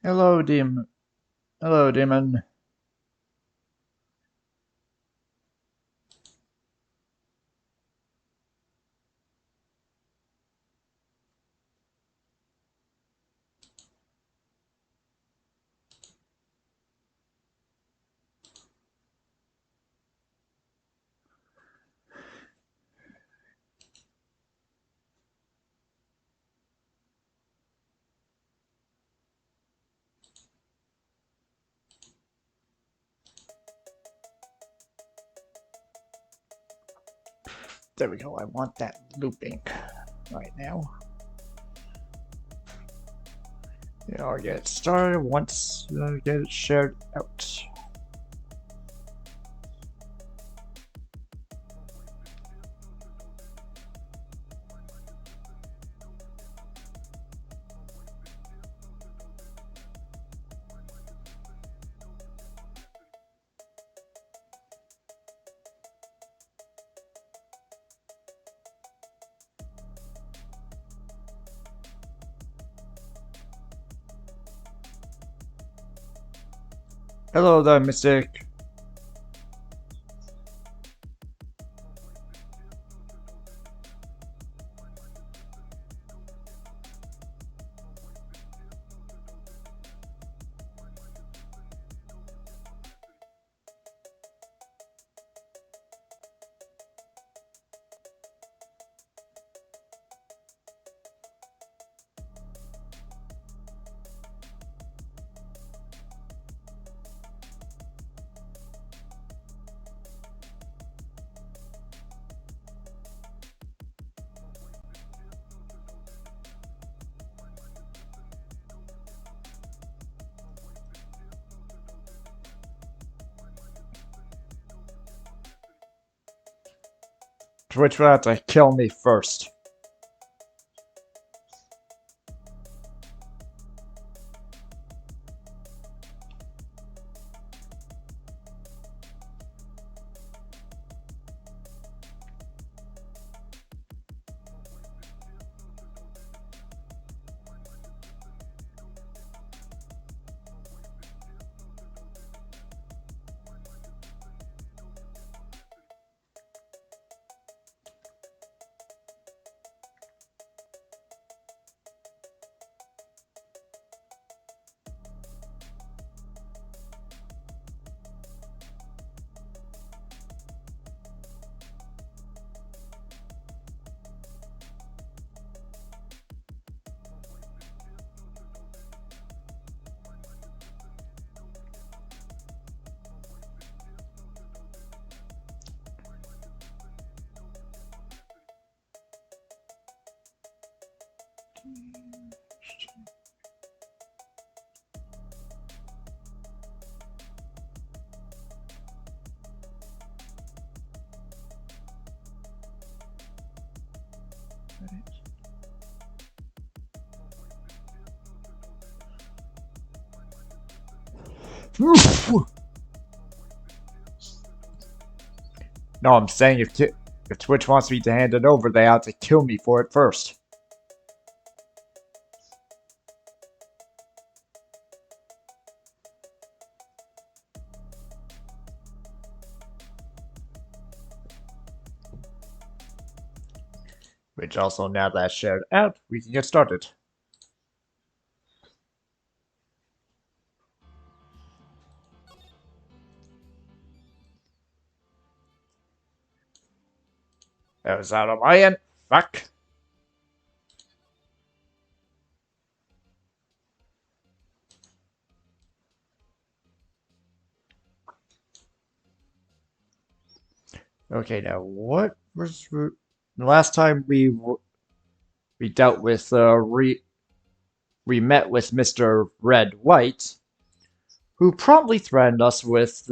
Hello, demon. Hello, demon. There we go. I want that looping right now. Yeah, I'll get it started once I get it shared out. Hello there, Mystic. Twitch will have to kill me first. No, I'm saying if Twitch wants me to hand it over, they have to kill me for it first. Which also, now that's shared out, we can get started. That was out of my end. Fuck. Okay, now what was the last time we dealt with we met with Mr. Red White, who promptly threatened us with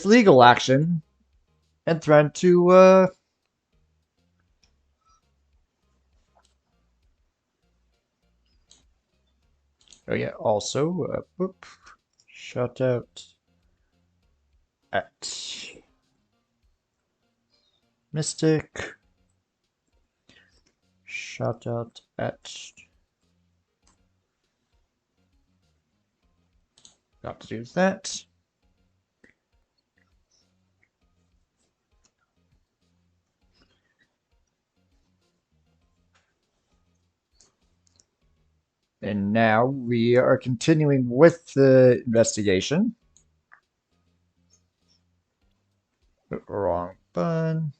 legal action and threatened to oh yeah, also whoop, shout out at Mystic. Shout out at. Got to do that. And now we are continuing with the investigation. Wrong button.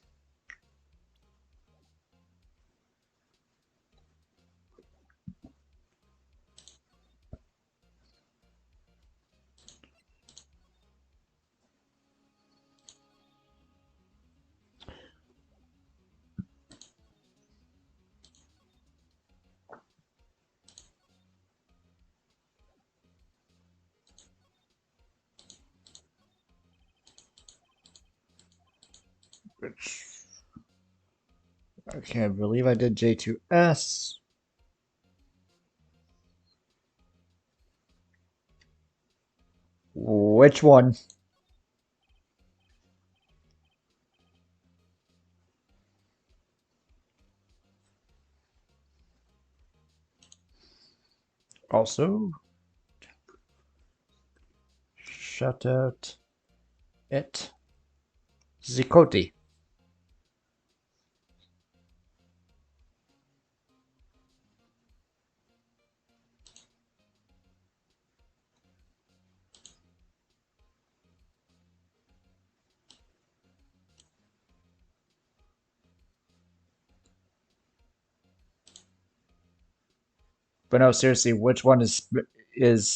Which I can't believe I did J2S. Which one? Also, shout out at Zikoti. But no, seriously, which one is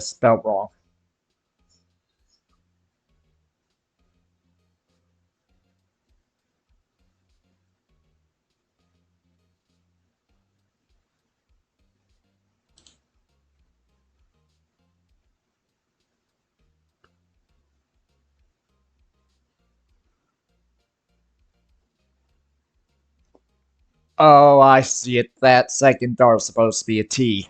spelled wrong? Oh, I see it. That second R is supposed to be a T.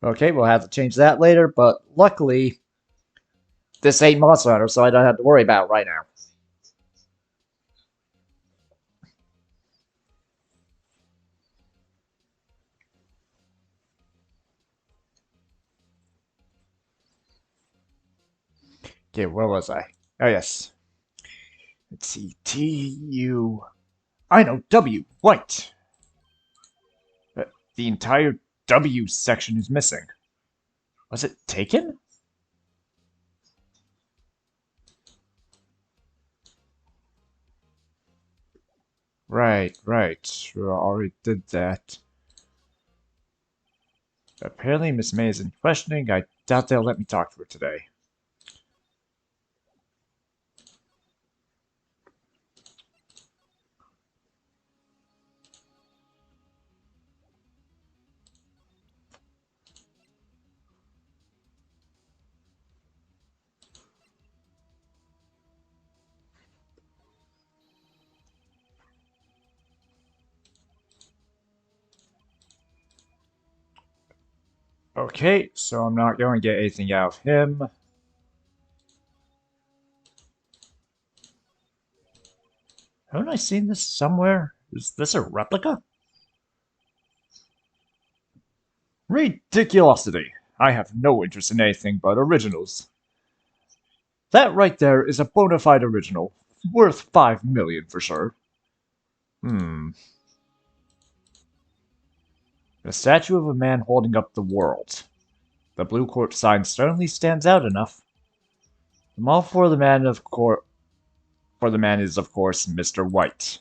Okay, we'll have to change that later, but luckily, this ain't Monster Hunter, so I don't have to worry about it right now. Okay, where was I? Oh, yes. Let's see. T-U... I know, W. White. The entire W section is missing. Was it taken? Right, right. Sure, already did that. Apparently Miss May is in questioning. I doubt they'll let me talk to her today. Okay, so I'm not going to get anything out of him. Haven't I seen this somewhere? Is this a replica? Ridiculosity! I have no interest in anything but originals. That right there is a bona fide original. Worth 5 million for sure. Hmm. A statue of a man holding up the world. The blue court sign certainly stands out enough. I'm all for the man, for the man is, of course, Mr. White.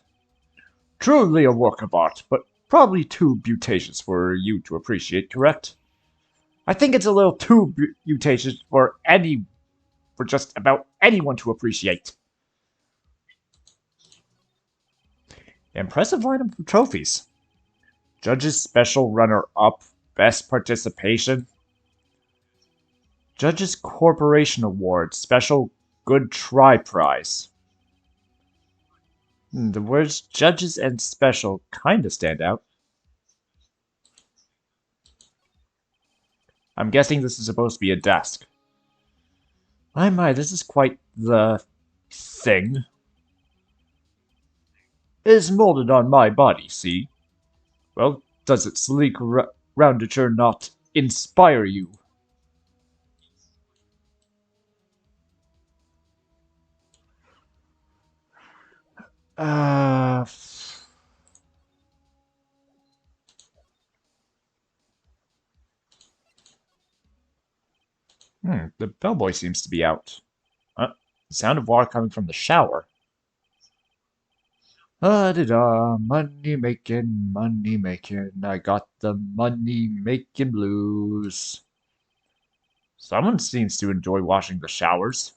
Truly a work of art, but probably too beauticious for you to appreciate, correct? I think it's a little too beauticious for just about anyone to appreciate. Impressive lineup of trophies. Judges Special Runner-Up, Best Participation. Judges Corporation Award, Special Good Try Prize. The words judges and special kinda stand out. I'm guessing this is supposed to be a desk. My, this is quite the thing. is molded on my body, see? Well, does its sleek roundature not inspire you? Uh... the bellboy seems to be out. The sound of water coming from the shower. Da money making, money making. I got the money making blues. Someone seems to enjoy washing the showers.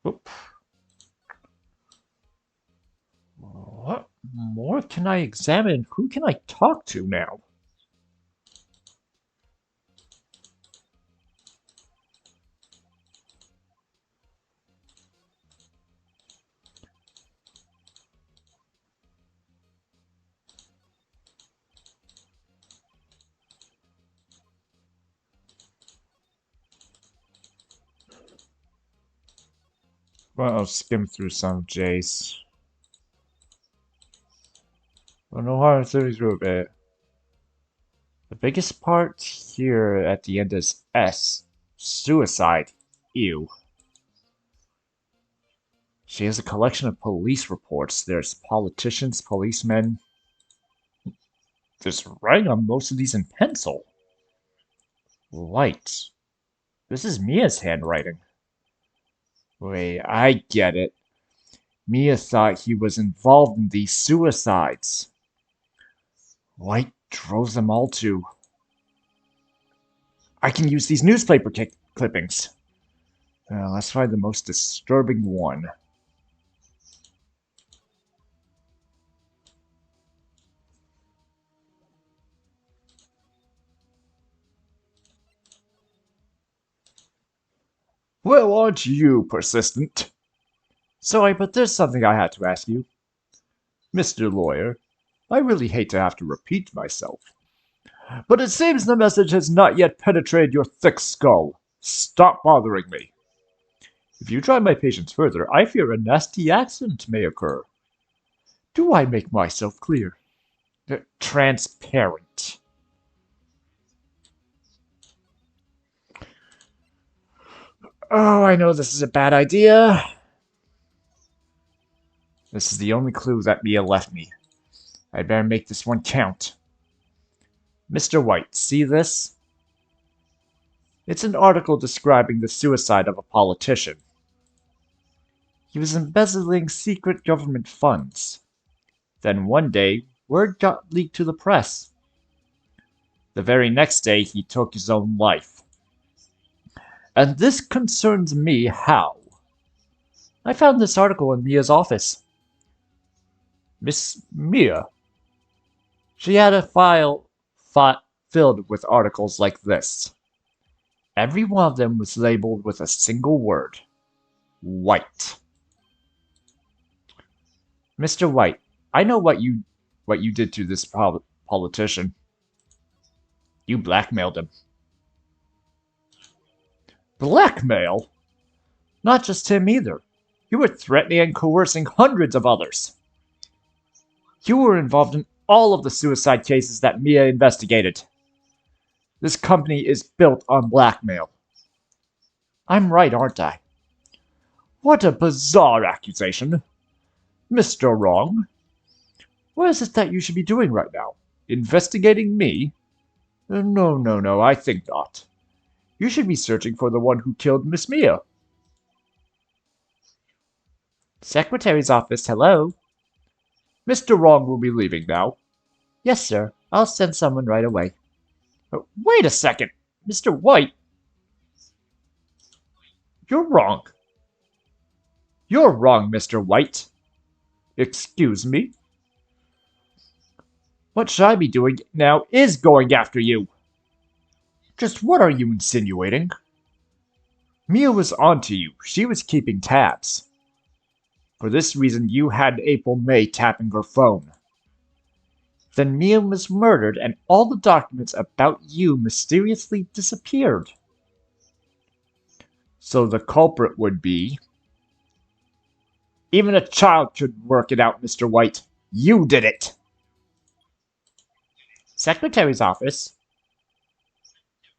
Oop. What more can I examine? Who can I talk to now? Well, I'll skim through some of Jay's. Well, no hard theories through a bit. The biggest part here at the end is S. Suicide. Ew. She has a collection of police reports. There's politicians, policemen. There's writing on most of these in pencil. Light. This is Mia's handwriting. Wait, I get it. Mia thought he was involved in these suicides. White drove them all to. I can use these newspaper clippings. Let's find the most disturbing one. Well, aren't you persistent? Sorry, but there's something I had to ask you. Mr. Lawyer, I really hate to have to repeat myself, but it seems the message has not yet penetrated your thick skull. Stop bothering me. If you try my patience further, I fear a nasty accident may occur. Do I make myself clear? Transparent. Oh, I know this is a bad idea. This is the only clue that Mia left me. I'd better make this one count. Mr. White, see this? It's an article describing the suicide of a politician. He was embezzling secret government funds. Then one day, word got leaked to the press. The very next day, he took his own life. And this concerns me how? I found this article in Mia's office. Miss Mia. She had a file filled with articles like this. Every one of them was labeled with a single word. White. Mr. White, I know what you did to this politician. You blackmailed him. Blackmail? Not just him either. You were threatening and coercing hundreds of others. You were involved in all of the suicide cases that Mia investigated. This company is built on blackmail. I'm right, aren't I? What a bizarre accusation. Mr. Wrong. What is it that you should be doing right now? Investigating me? No, I think not. You should be searching for the one who killed Miss Mia. Secretary's office, hello. Mr. Wrong will be leaving now. Yes, sir. I'll send someone right away. Wait a second. Mr. White. You're wrong. You're wrong, Mr. White. Excuse me? What should I be doing now is going after you. Just what are you insinuating? Mia was onto you. She was keeping tabs. For this reason, you had April May tapping her phone. Then Mia was murdered and all the documents about you mysteriously disappeared. So the culprit would be... Even a child could work it out, Mr. White. You did it! Secretary's office?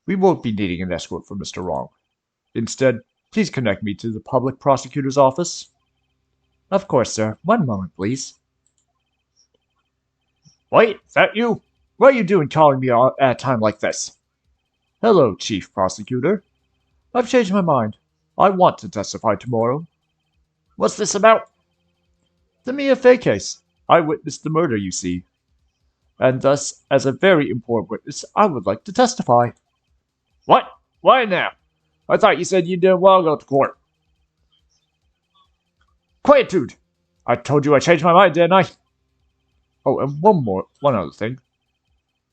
We won't be needing an escort for Mr. Wrong. Instead, please connect me to the public prosecutor's office. Of course, sir. One moment, please. Wait, is that you? What are you doing calling me at a time like this? Hello, Chief Prosecutor. I've changed my mind. I want to testify tomorrow. What's this about? The Mia Fey case. I witnessed the murder, you see. And thus, as a very important witness, I would like to testify. What? Why now? I thought you said you didn't want to go to court. Quietude! I told you I changed my mind, didn't I? Oh, and one other thing.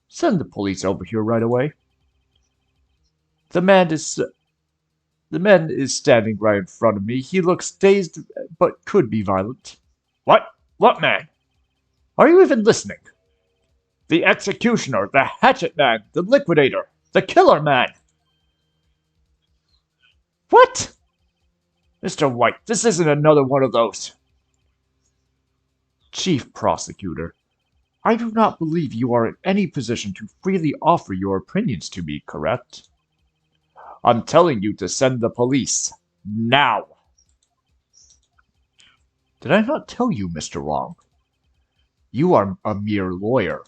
Send the police over here right away. The man is standing right in front of me. He looks dazed, but could be violent. What? What man? Are you even listening? The executioner, the hatchet man, the liquidator, the killer man. What? Mr. White, this isn't another one of those. Chief Prosecutor, I do not believe you are in any position to freely offer your opinions to me, correct? I'm telling you to send the police. Now! Did I not tell you, Mr. Wrong? You are a mere lawyer.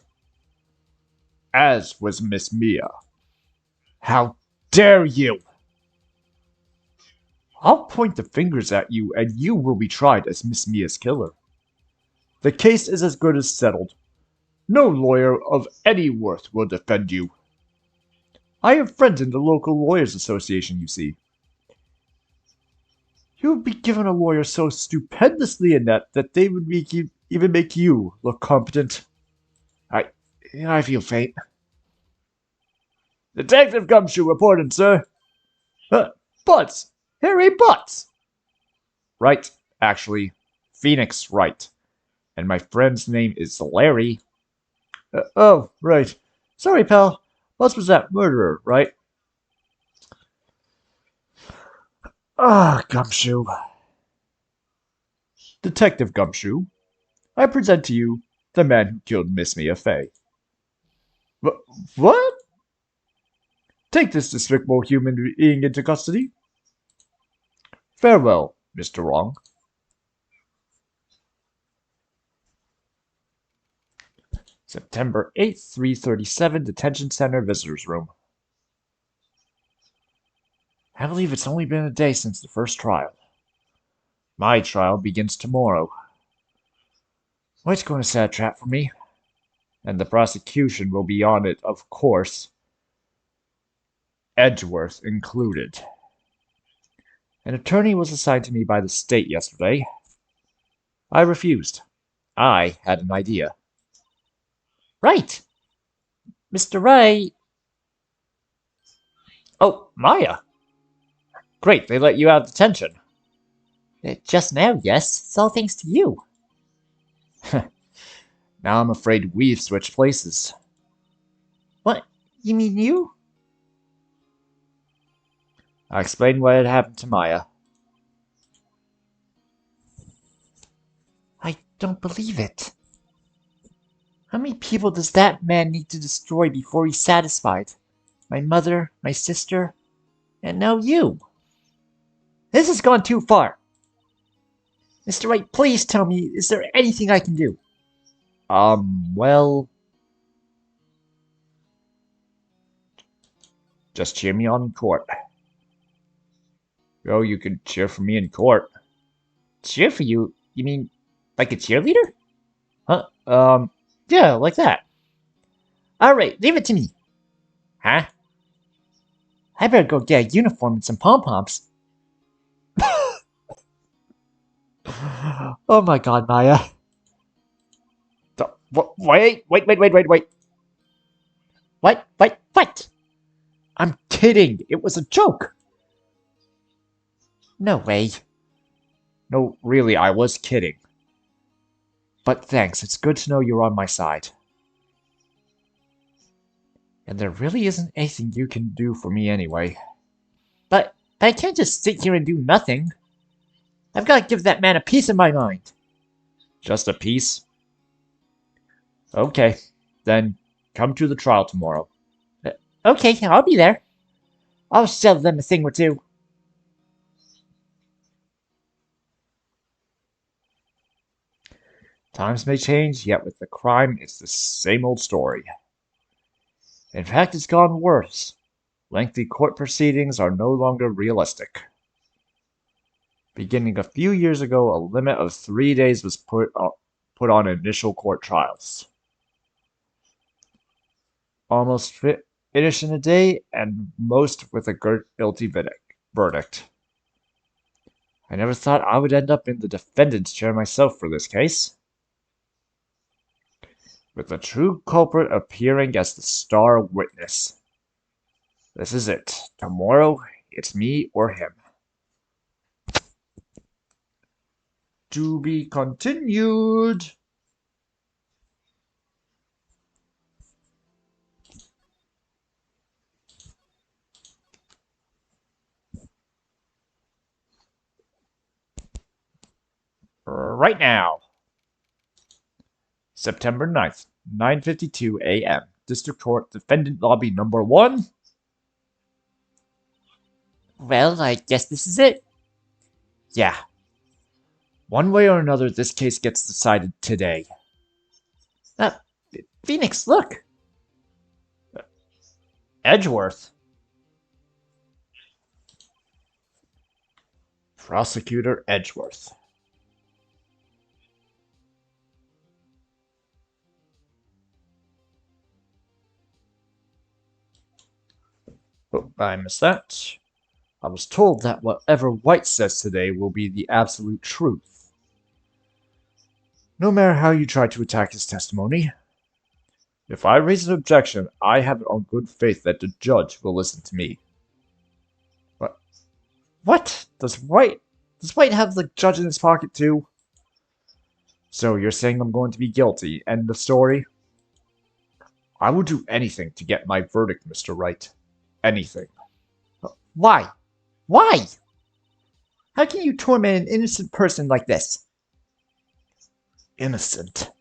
As was Miss Mia. How dare you! I'll point the fingers at you, and you will be tried as Miss Mia's killer. The case is as good as settled. No lawyer of any worth will defend you. I have friends in the local lawyers' association, you see. You would be given a lawyer so stupendously inept that they would even make you look competent. I feel faint. Detective Gumshoe reported, sir. Butts! Harry Butts! Right, actually. Phoenix Wright. And my friend's name is Larry. Oh, right. Sorry, pal. Butts was that murderer, right? Gumshoe. Detective Gumshoe, I present to you the man who killed Miss Mia Fey. What? Take this despicable human being into custody. Farewell, Mr. Wrong. September 8th, 3:37, Detention Center Visitors Room. I believe it's only been a day since the first trial. My trial begins tomorrow. White's going to set a trap for me. And the prosecution will be on it, of course. Edgeworth included. An attorney was assigned to me by the state yesterday. I refused. I had an idea. Right! Mr. Wright! Oh, Maya! Great, they let you out of detention. Just now, yes. It's all thanks to you. Now I'm afraid we've switched places. What? You mean you? I'll explain what had happened to Maya. I don't believe it. How many people does that man need to destroy before he's satisfied? My mother, my sister, and now you. This has gone too far. Mr. Wright, please tell me, is there anything I can do? Well... Just cheer me on in court. Oh, you could cheer for me in court. Cheer for you? You mean, like a cheerleader? Huh? Yeah, like that. Alright, leave it to me. Huh? I better go get a uniform and some pom-poms. Oh my god, Maya. Wait. What? I'm kidding. It was a joke. No way. No, really, I was kidding. But thanks, it's good to know you're on my side. And there really isn't anything you can do for me anyway. But But I can't just sit here and do nothing. I've got to give that man a piece of my mind. Just a piece? Okay, then come to the trial tomorrow. Okay, I'll be there. I'll sell them a thing or two. Times may change, yet with the crime, it's the same old story. In fact, it's gone worse. Lengthy court proceedings are no longer realistic. Beginning a few years ago, a limit of 3 days was put on initial court trials. Almost finish in a day, and most with a guilty verdict. I never thought I would end up in the defendant's chair myself for this case. With the true culprit appearing as the star witness. This is it. Tomorrow, it's me or him. To be continued. Right now. September 9th, 9:52 a.m. District Court, Defendant Lobby Number 1. Well, I guess this is it. Yeah. One way or another, this case gets decided today. Phoenix, look! Edgeworth. Prosecutor Edgeworth. Oh, I missed that. I was told that whatever Wright says today will be the absolute truth. No matter how you try to attack his testimony, if I raise an objection, I have it on good faith that the judge will listen to me. What? Does Wright have the judge in his pocket too? So you're saying I'm going to be guilty, end of story? I will do anything to get my verdict, Mr. Wright. Anything. Why? Why? How can you torment an innocent person like this? Innocent?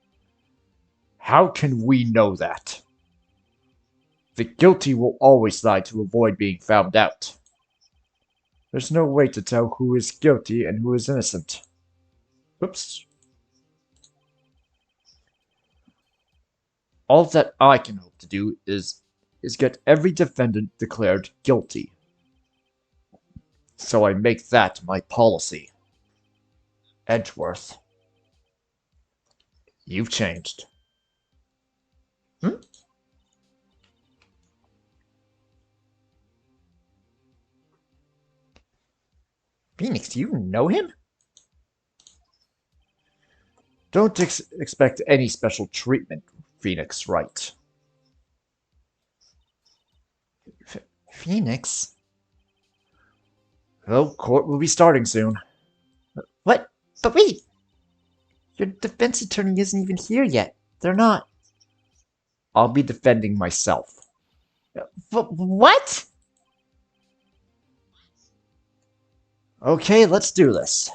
How can we know that? The guilty will always lie to avoid being found out. There's no way to tell who is guilty and who is innocent. Oops. All that I can hope to do is get every defendant declared guilty. So I make that my policy. Edgeworth. You've changed. Phoenix, do you know him? Don't expect any special treatment, Phoenix Wright. Phoenix? Well, court will be starting soon. What? But wait! Your defense attorney isn't even here yet. They're not. I'll be defending myself. What? Okay, let's do this.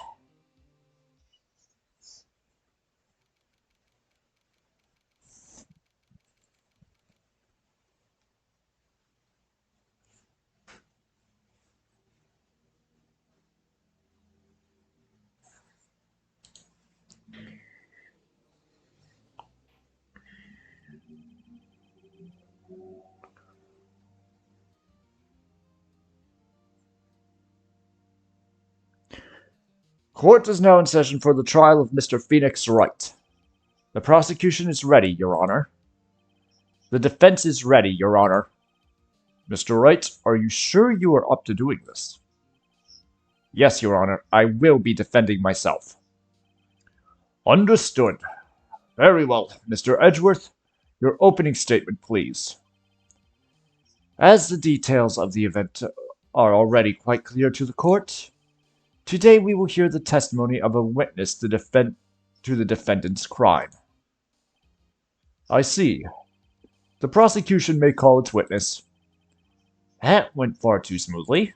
Court is now in session for the trial of Mr. Phoenix Wright. The prosecution is ready, Your Honor. The defense is ready, Your Honor. Mr. Wright, are you sure you are up to doing this? Yes, Your Honor, I will be defending myself. Understood. Very well, Mr. Edgeworth. Your opening statement, please. As the details of the event are already quite clear to the court, today we will hear the testimony of a witness to the defendant's crime. I see. The prosecution may call its witness. That went far too smoothly.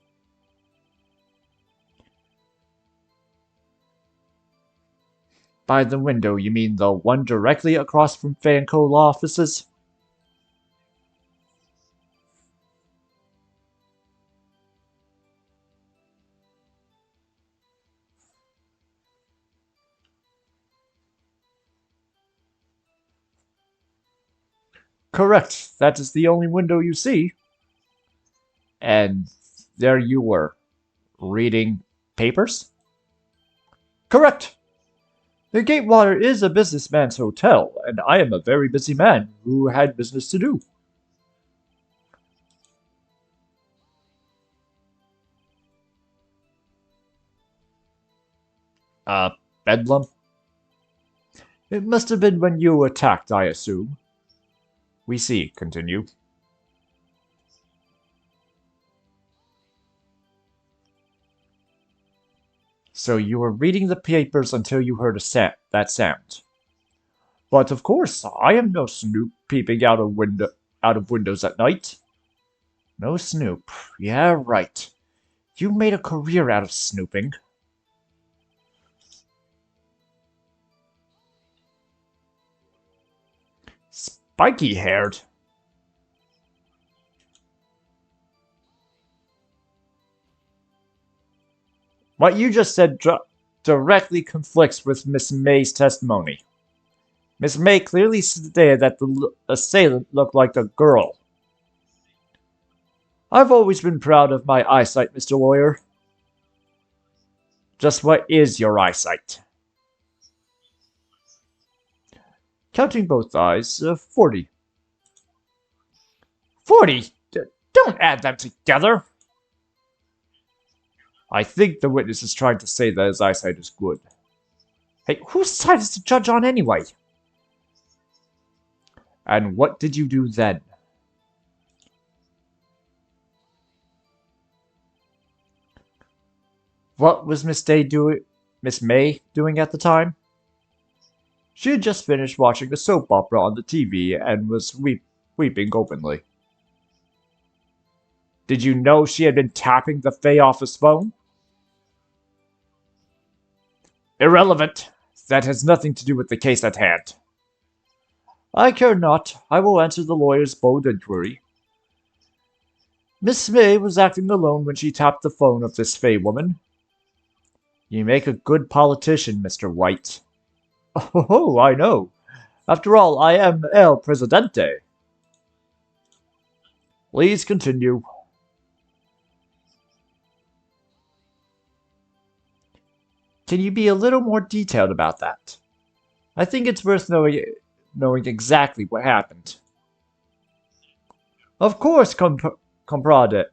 By the window, you mean the one directly across from Fanco law offices? Correct. That is the only window you see. And there you were, reading papers? Correct. The Gatewater is a businessman's hotel, and I am a very busy man who had business to do. Uh, Bedlam? It must have been when you attacked, I assume. We see. Continue. So you were reading the papers until you heard that sound. But of course, I am no snoop peeping out of windows at night. No snoop. Yeah, right. You made a career out of snooping. Spiky haired. What you just said directly conflicts with Miss May's testimony. Miss May clearly stated that the assailant looked like a girl. I've always been proud of my eyesight, Mr. Lawyer. Just what is your eyesight? Counting both eyes, 40. 40? Don't add them together! I think the witness is trying to say that his eyesight is good. Hey, whose side is the judge on anyway? And what did you do then? What was Miss May doing at the time? She had just finished watching a soap opera on the TV and was weeping openly. Did you know she had been tapping the Fay office phone? Irrelevant. That has nothing to do with the case at hand. I care not. I will answer the lawyer's bold inquiry. Miss May was acting alone when she tapped the phone of this Fay woman. You make a good politician, Mr. White. Oh, I know. After all, I am El Presidente. Please continue. Can you be a little more detailed about that? I think it's worth knowing exactly what happened. Of course, comprende.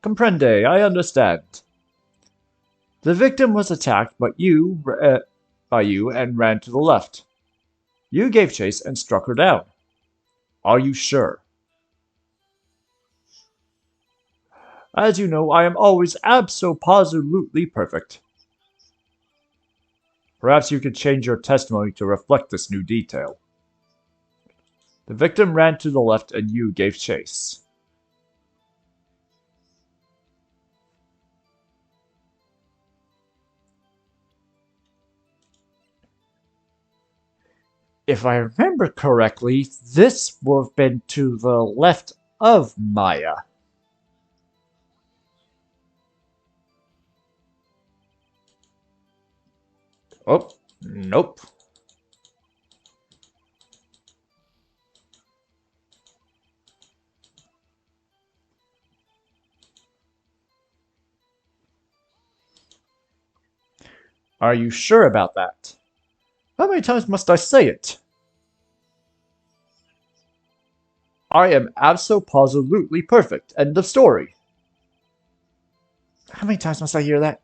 Comprende, I understand. The victim was attacked by you and ran to the left. You gave chase and struck her down. Are you sure? As you know, I am always absolutely perfect. Perhaps you could change your testimony to reflect this new detail. The victim ran to the left and you gave chase. If I remember correctly, this would have been to the left of Maya. Oh, nope. Are you sure about that? How many times must I say it? I am absolutely perfect. End of story. How many times must I hear that?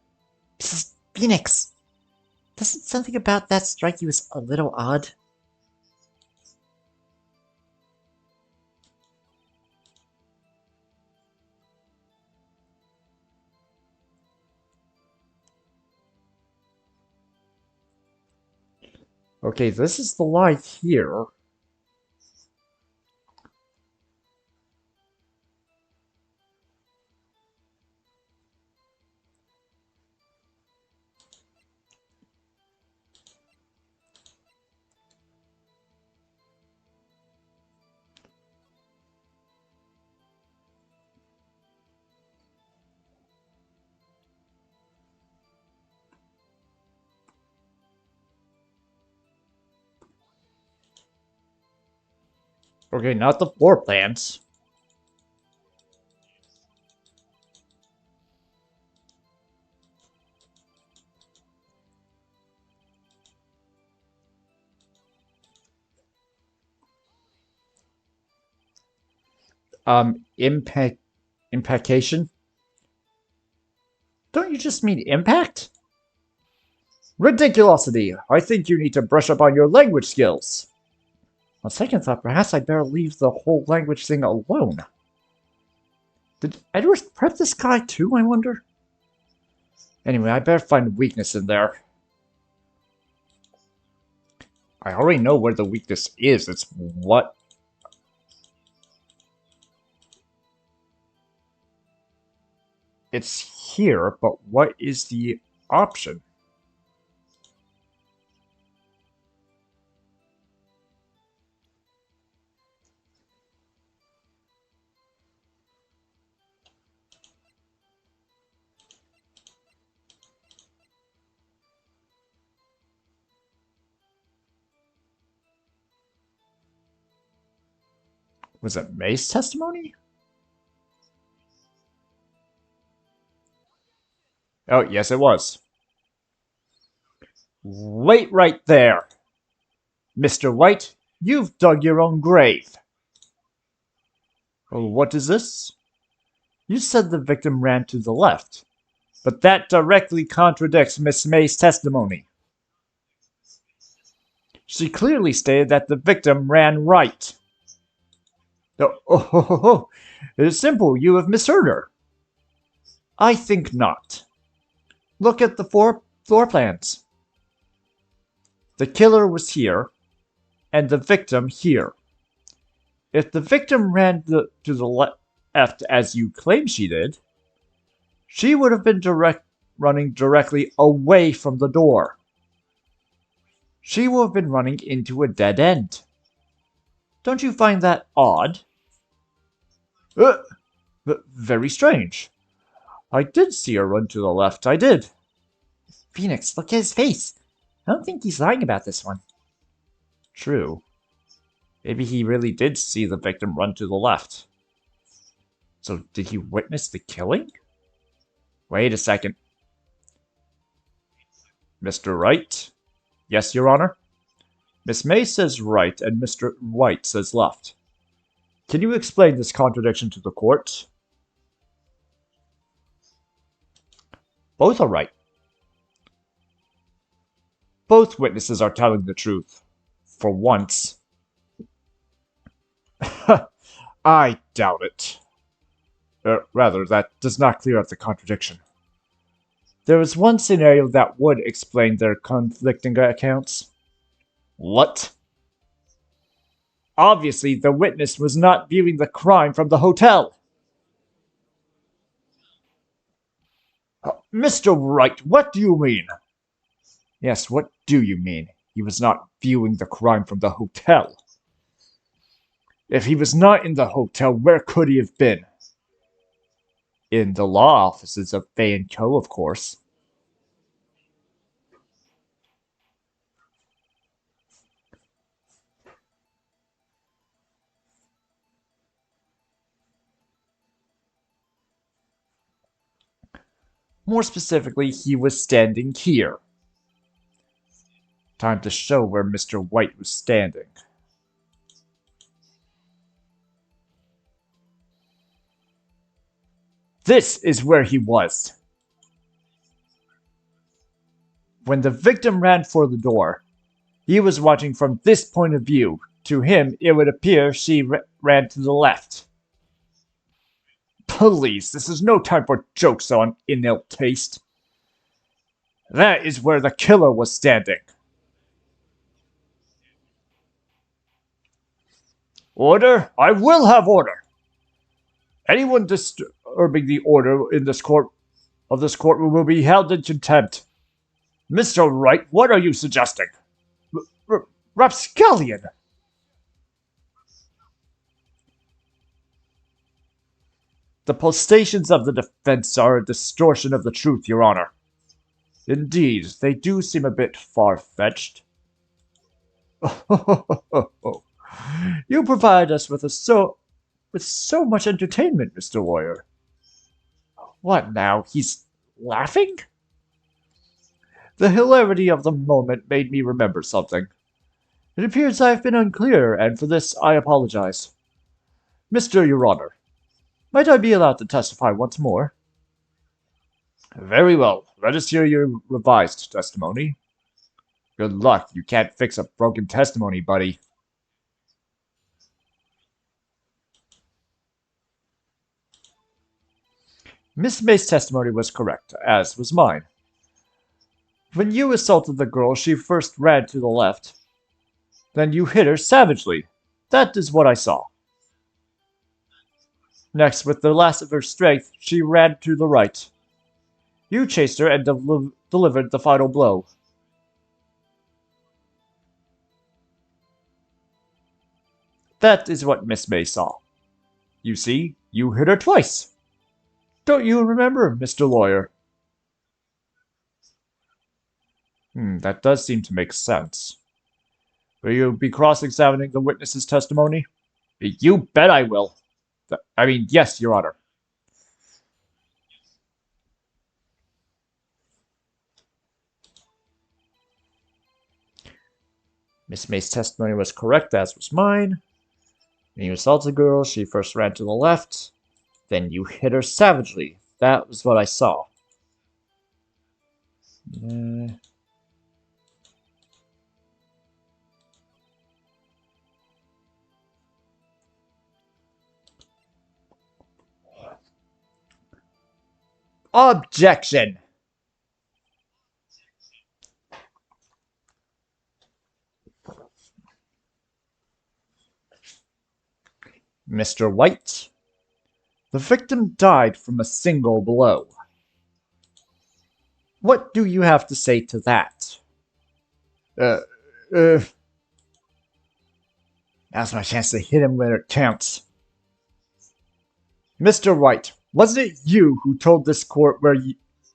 Mrs. Phoenix, doesn't something about that strike you as a little odd? Okay, this is the lie here. Okay, not the floor plans. Impact, impactation? Don't you just mean impact? Ridiculosity! I think you need to brush up on your language skills. On second thought, perhaps I'd better leave the whole language thing alone. Did Edward prep this guy too, I wonder? Anyway, I better find a weakness in there. I already know where the weakness is. It's what? It's here, but what is the option? Was it May's testimony? Oh, yes, it was. Wait right there. Mr. White, you've dug your own grave. Oh, what is this? You said the victim ran to the left, but that directly contradicts Miss May's testimony. She clearly stated that the victim ran right. Oh, it is simple. You have misheard her. I think not. Look at the floor plans. The killer was here, and the victim here. If the victim ran to the left as you claim she did, she would have been running directly away from the door. She would have been running into a dead end. Don't you find that odd? Very strange. I did see her run to the left, I did. Phoenix, look at his face. I don't think he's lying about this one. True. Maybe he really did see the victim run to the left. So did he witness the killing? Wait a second. Mr. Wright? Yes, Your Honor? Miss May says right and Mr. White says left. Can you explain this contradiction to the court? Both are right. Both witnesses are telling the truth. For once. I doubt it. Rather, that does not clear up the contradiction. There is one scenario that would explain their conflicting accounts. What? Obviously, the witness was not viewing the crime from the hotel. Mr. Wright, what do you mean? Yes, what do you mean? He was not viewing the crime from the hotel. If he was not in the hotel, where could he have been? In the law offices of Fay & Co., of course. More specifically, he was standing here. Time to show where Mr. White was standing. This is where he was. When the victim ran for the door, he was watching from this point of view. To him, it would appear she ran to the left. Please, this is no time for jokes on ill taste. That is where the killer was standing. Order? I will have order. Anyone disturbing the order in this courtroom will be held in contempt. Mr. Wright, what are you suggesting? Rapscallion! The postations of the defense are a distortion of the truth, Your Honor. Indeed, they do seem a bit far-fetched. You provide us with so much entertainment, Mr. Lawyer. What now? He's laughing? The hilarity of the moment made me remember something. It appears I have been unclear, and for this I apologize. Mr. Your Honor, might I be allowed to testify once more? Very well. Let us hear your revised testimony. Good luck. You can't fix a broken testimony, buddy. Miss May's testimony was correct, as was mine. When you assaulted the girl, she first ran to the left. Then you hit her savagely. That is what I saw. Next, with the last of her strength, she ran to the right. You chased her and delivered the final blow. That is what Miss May saw. You see, you hit her twice. Don't you remember, Mr. Lawyer? That does seem to make sense. Will you be cross-examining the witness's testimony? You bet I will. Yes, Your Honor. Miss May's testimony was correct, as was mine. When you assaulted the girl, she first ran to the left. Then you hit her savagely. That was what I saw. Objection! Mr. White, the victim died from a single blow. What do you have to say to that? Now's my chance to hit him when it counts. Mr. Wright, wasn't it you who told this court where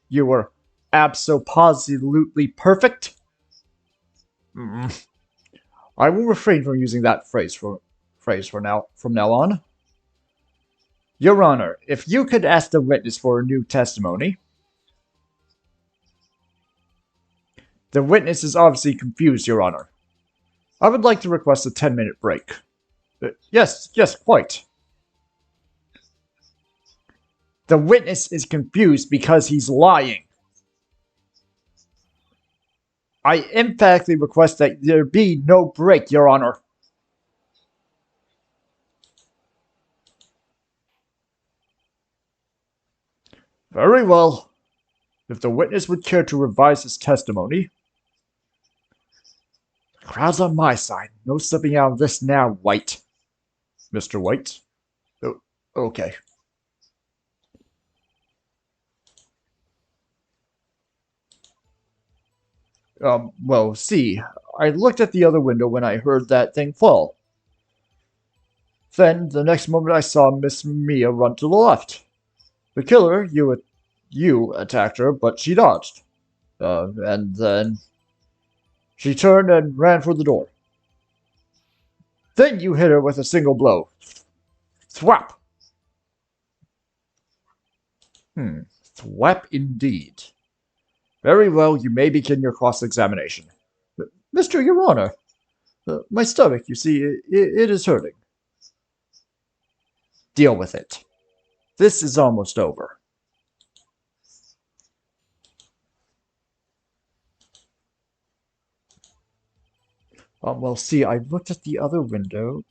you were abso-positively perfect? I will refrain from using that phrase from now on. Your Honor, if you could ask the witness for a new testimony. The witness is obviously confused, Your Honor. I would like to request a 10-minute break. Yes, quite. The witness is confused because he's lying. I emphatically request that there be no break, Your Honor. Very well. If the witness would care to revise his testimony. The crowd's on my side. No slipping out of this now, White. Mr. White? Oh, okay. Well, see, I looked at the other window when I heard that thing fall. Then, the next moment I saw Miss Mia run to the left. The killer, you attacked her, but she dodged. And then she turned and ran for the door. Then you hit her with a single blow. Thwap! Thwap indeed. Very well, you may begin your cross-examination. Mr. Your Honor, my stomach, you see, it is hurting. Deal with it. This is almost over. Well, see, I looked at the other window.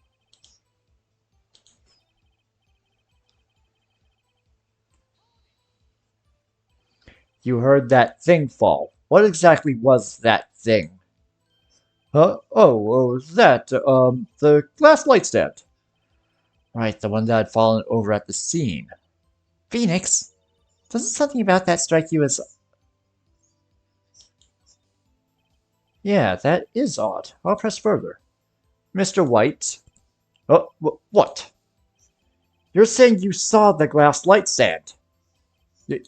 You heard that thing fall. What exactly was that thing? The glass light stand. Right, the one that had fallen over at the scene. Phoenix, doesn't something about that strike you as... Yeah, that is odd. I'll press further. Mr. White? What? You're saying you saw the glass light stand?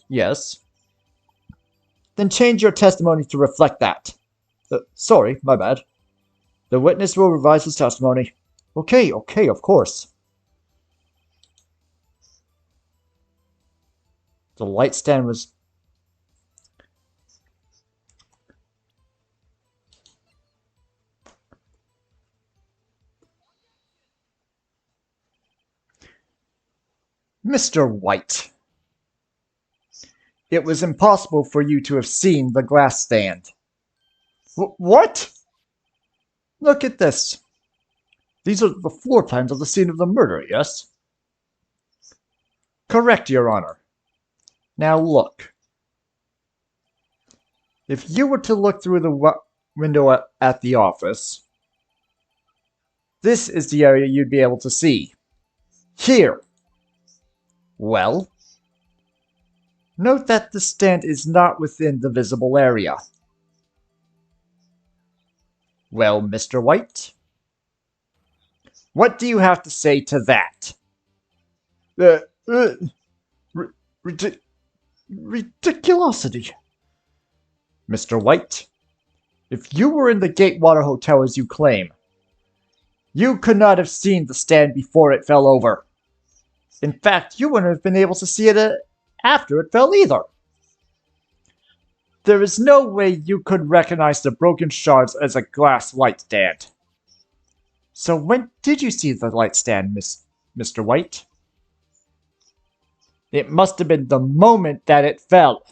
Yes. Then change your testimony to reflect that. Sorry, my bad. The witness will revise his testimony. Okay, okay, of course. The light stand was... Mr. White, it was impossible for you to have seen the glass stand. What? Look at this. These are the floor plans of the scene of the murder, yes? Correct, Your Honor. Now look. If you were to look through the window at the office, this is the area you'd be able to see. Here. Well, note that the stand is not within the visible area. Well, Mr. White, what do you have to say to that? Ridiculosity. Mr. White, if you were in the Gatewater Hotel as you claim, you could not have seen the stand before it fell over. In fact, you wouldn't have been able to see it after it fell either. There is no way you could recognize the broken shards as a glass light stand. So when did you see the light stand, Mr. White? It must have been the moment that it fell.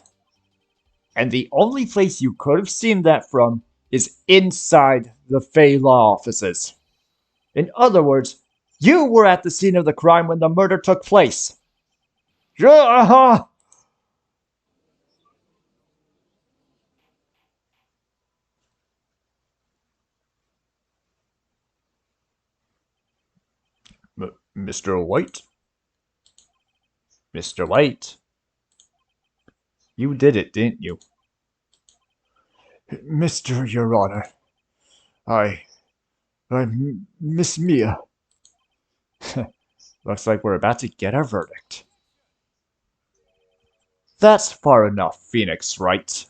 And the only place you could have seen that from is inside the Fey Law offices. In other words, you were at the scene of the crime when the murder took place. Mr. White? Mr. White? You did it, didn't you? Your Honor, I Miss Mia. Looks like we're about to get our verdict. That's far enough, Phoenix, Wright?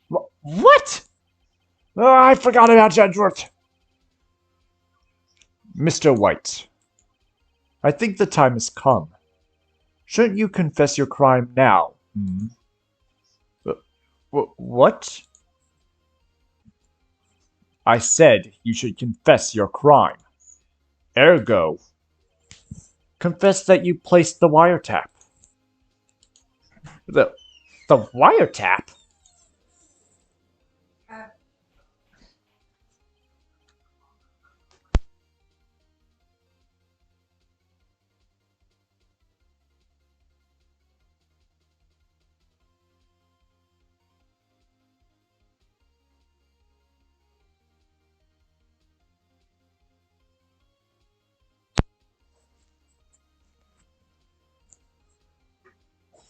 What? Oh, I forgot about Edgeworth. Mr. White, I think the time has come. Shouldn't you confess your crime now? What? I said you should confess your crime. Ergo, confess that you placed the wiretap. The wiretap?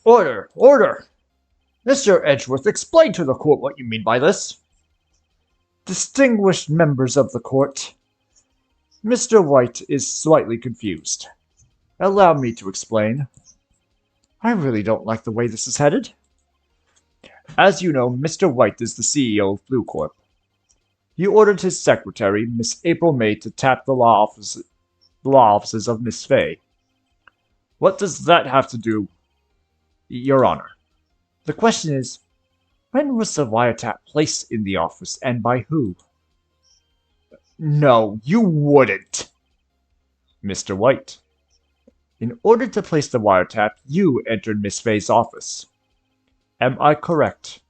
Order! Order! Mr. Edgeworth, explain to the court what you mean by this. Distinguished members of the court, Mr. White is slightly confused. Allow me to explain. I really don't like the way this is headed. As you know, Mr. White is the CEO of Blue Corp. He ordered his secretary, Miss April May, to tap the law offices of Miss Fay. What does that have to do, Your Honor? The question is, when was the wiretap placed in the office and by who? No, you wouldn't. Mr. White, in order to place the wiretap, you entered Miss Fay's office. Am I correct?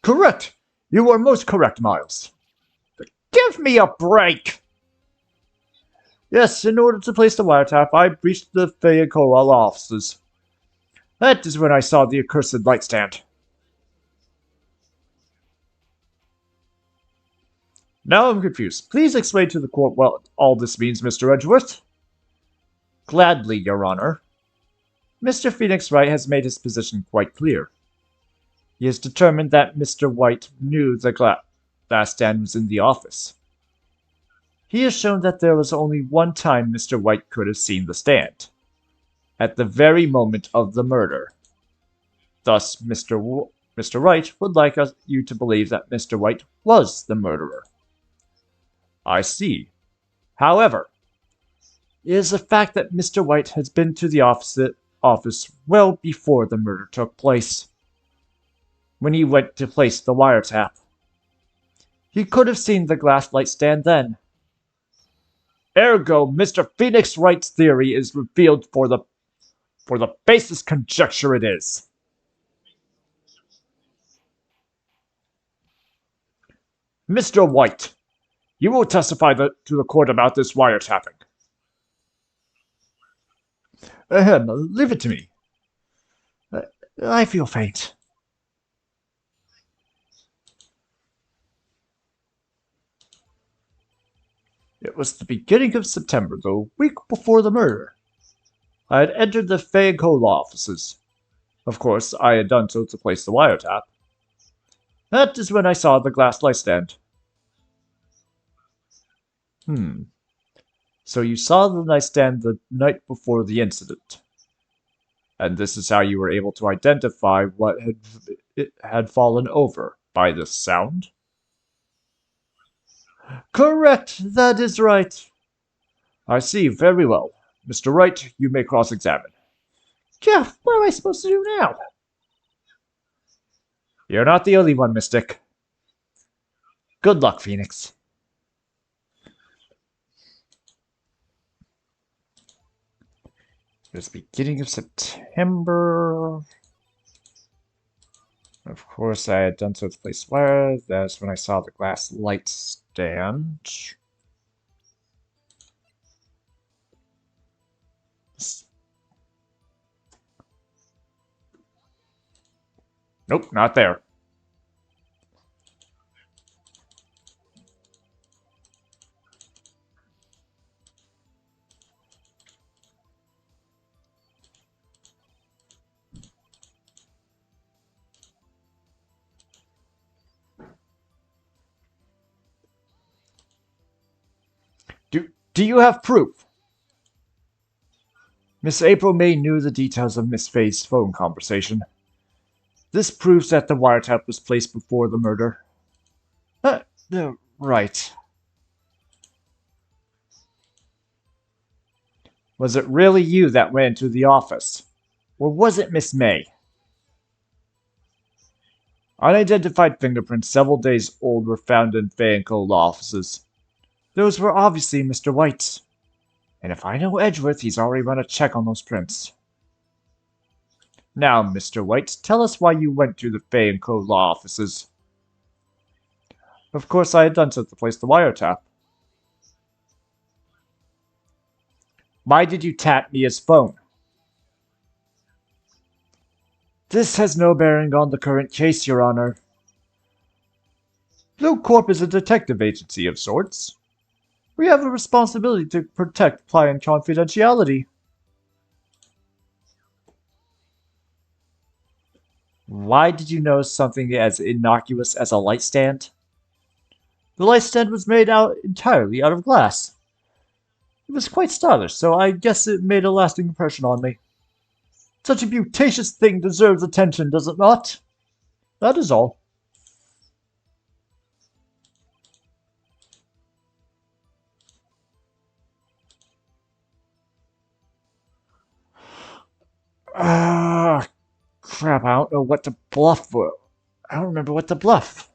Correct. You are most correct, Miles. Give me a break! Yes, in order to place the wiretap, I breached the Fay and Colwell offices. That is when I saw the accursed light stand. Now I'm confused. Please explain to the court what all this means, Mr. Edgeworth. Gladly, Your Honor. Mr. Phoenix Wright has made his position quite clear. He has determined that Mr. White knew the glass stand was in the office. He has shown that there was only one time Mr. White could have seen the stand. At the very moment of the murder. Thus, Mr. Wright would like you to believe that Mr. White was the murderer. I see. However, it is a fact that Mr. White has been to the office well before the murder took place. When he went to place the wiretap, he could have seen the glass light stand then. Ergo, Mr. Phoenix Wright's theory is revealed for the baseless conjecture it is. Mr. White, you will testify to the court about this wiretapping. Leave it to me. I feel faint. It was the beginning of September, the week before the murder. I had entered the Fay & Co. law offices. Of course, I had done so to place the wiretap. That is when I saw the glass light stand. So you saw the nightstand the night before the incident. And this is how you were able to identify what had fallen over, by the sound? Correct, that is right. I see, very well. Mr. Wright, you may cross-examine. Yeah, what am I supposed to do now? You're not the only one, Mystic. Good luck, Phoenix. It was the beginning of September. Of course, I had done so to place wire. That's when I saw the glass light stand. Nope, not there. Do you have proof? Miss April May knew the details of Miss Faye's phone conversation. This proves that the wiretap was placed before the murder. Right. Was it really you that went into the office? Or was it Miss May? Unidentified fingerprints several days old were found in Fay & Co. law offices. Those were obviously Mr. White's. And if I know Edgeworth, he's already run a check on those prints. Now, Mr. White, tell us why you went to the Fay & Co. law offices. Of course, I had done so to place the wiretap. Why did you tap Mia's phone? This has no bearing on the current case, Your Honor. Blue Corp is a detective agency of sorts. We have a responsibility to protect client confidentiality. Why did you notice something as innocuous as a light stand? The light stand was made entirely out of glass. It was quite stylish, so I guess it made a lasting impression on me. Such a beauticious thing deserves attention, does it not? That is all. Crap, I don't know what to bluff for. I don't remember what to bluff.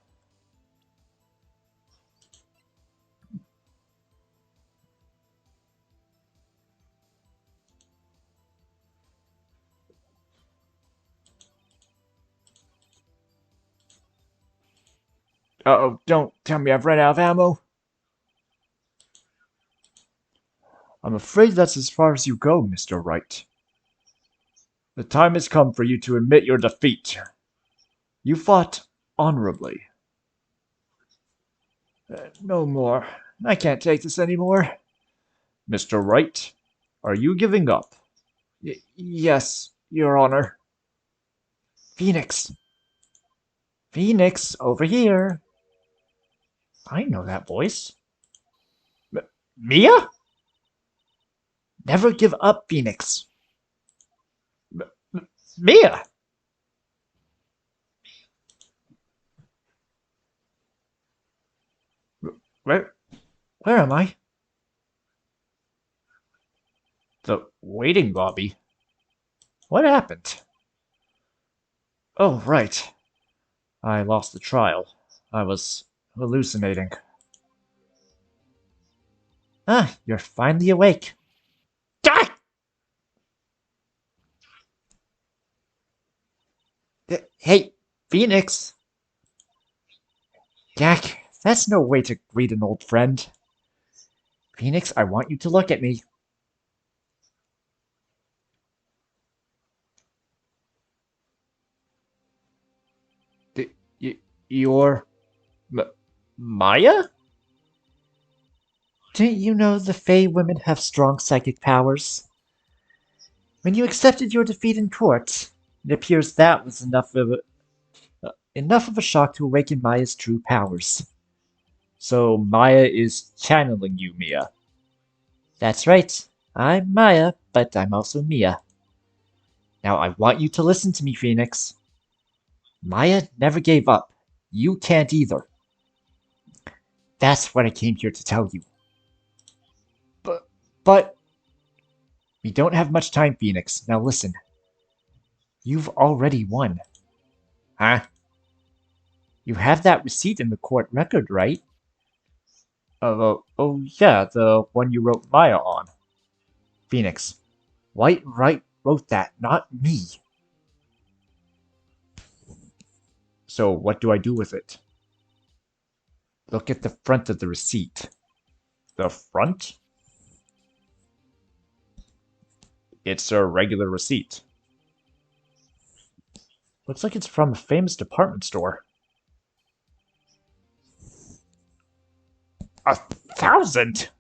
Uh-oh, don't tell me I've run out of ammo. I'm afraid that's as far as you go, Mr. Wright. The time has come for you to admit your defeat. You fought honorably. No more. I can't take this anymore. Mr. Wright, are you giving up? Yes, Your Honor. Phoenix. Phoenix, over here. I know that voice. Mia? Never give up, Phoenix. Mia! Where Where am I? The waiting lobby? What happened? Oh, right. I lost the trial. I was hallucinating. Ah, you're finally awake. Ah! Hey, Phoenix! Jack, that's no way to greet an old friend. Phoenix, I want you to look at me. You're... M- Maya? Didn't you know the Fey women have strong psychic powers? When you accepted your defeat in court, it appears that was enough of a shock to awaken Maya's true powers. So Maya is channeling you, Mia. That's right. I'm Maya, but I'm also Mia. Now I want you to listen to me, Phoenix. Maya never gave up. You can't either. That's what I came here to tell you. But we don't have much time, Phoenix. Now listen. You've already won. Huh? You have that receipt in the court record, right? Oh yeah, the one you wrote Maya on. Phoenix. Wright wrote that, not me. So what do I do with it? Look at the front of the receipt. The front? It's a regular receipt. Looks like it's from a famous department store. 1,000?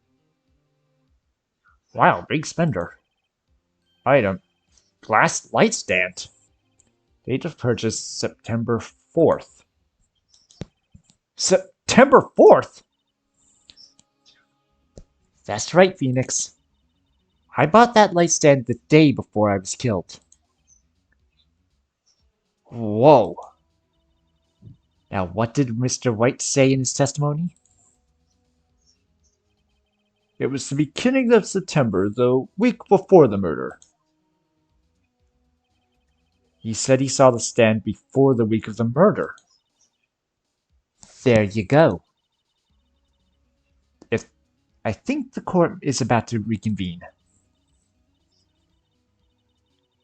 Wow, big spender. Item. Glass light stand. Date of purchase September 4th. September 4th? That's right, Phoenix. I bought that light stand the day before I was killed. Whoa. Now, what did Mr. Wright say in his testimony? It was the beginning of September, the week before the murder. He said he saw the stand before the week of the murder. There you go. If I think the court is about to reconvene.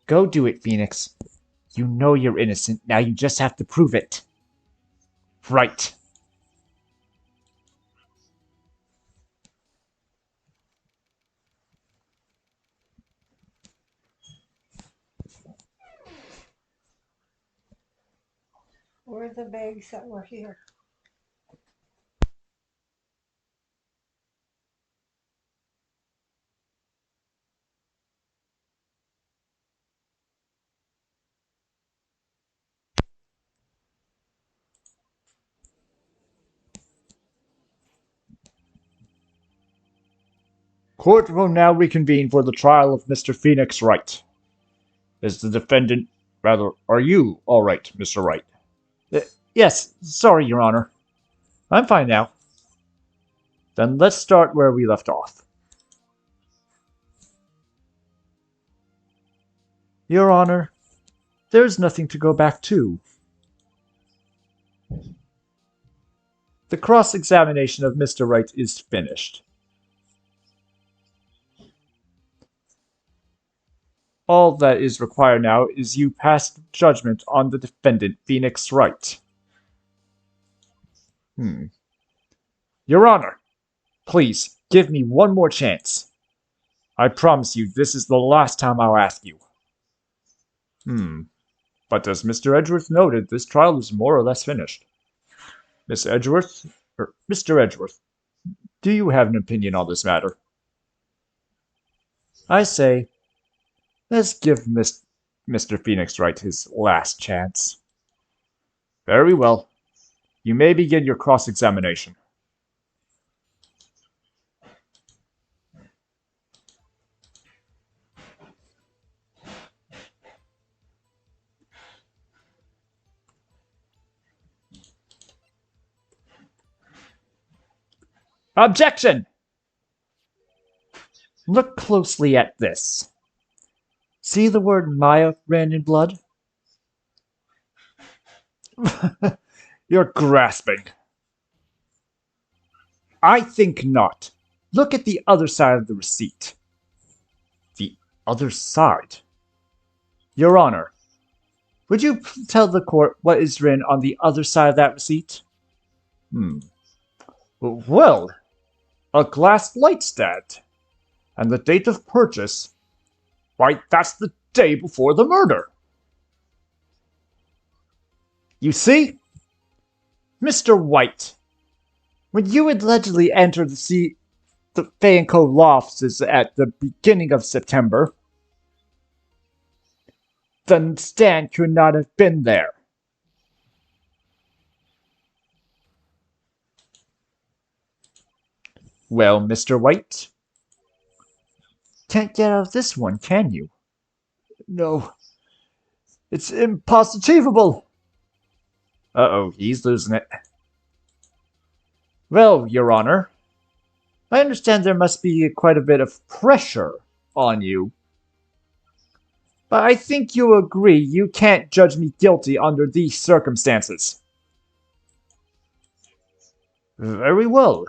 Go do it, Phoenix. You know you're innocent, now you just have to prove it. Right. Where are the bags that were here? Court will now reconvene for the trial of Mr. Phoenix Wright. Is the defendant, rather, are you all right, Mr. Wright? Yes, sorry, Your Honor. I'm fine now. Then let's start where we left off. Your Honor, there's nothing to go back to. The cross-examination of Mr. Wright is finished. All that is required now is you pass judgment on the defendant, Phoenix Wright. Your Honor, please, give me one more chance. I promise you this is the last time I'll ask you. But as Mr. Edgeworth noted, this trial is more or less finished. Miss Edgeworth, or Mr. Edgeworth, do you have an opinion on this matter? I say, let's give Mr. Phoenix Wright his last chance. Very well. You may begin your cross-examination. Objection! Look closely at this. See the word Maya ran in blood? You're grasping. I think not. Look at the other side of the receipt. The other side? Your Honor, would you tell the court what is written on the other side of that receipt? Well, a glass light stand. And the date of purchase. Why, that's the day before the murder. You see? Mr. White, when you allegedly entered the Fay & Co. law offices at the beginning of September, the stand could not have been there. Well, Mr. White, can't get out of this one, can you? No, it's impossible. Uh-oh, he's losing it. Well, Your Honor, I understand there must be quite a bit of pressure on you. But I think you agree you can't judge me guilty under these circumstances. Very well.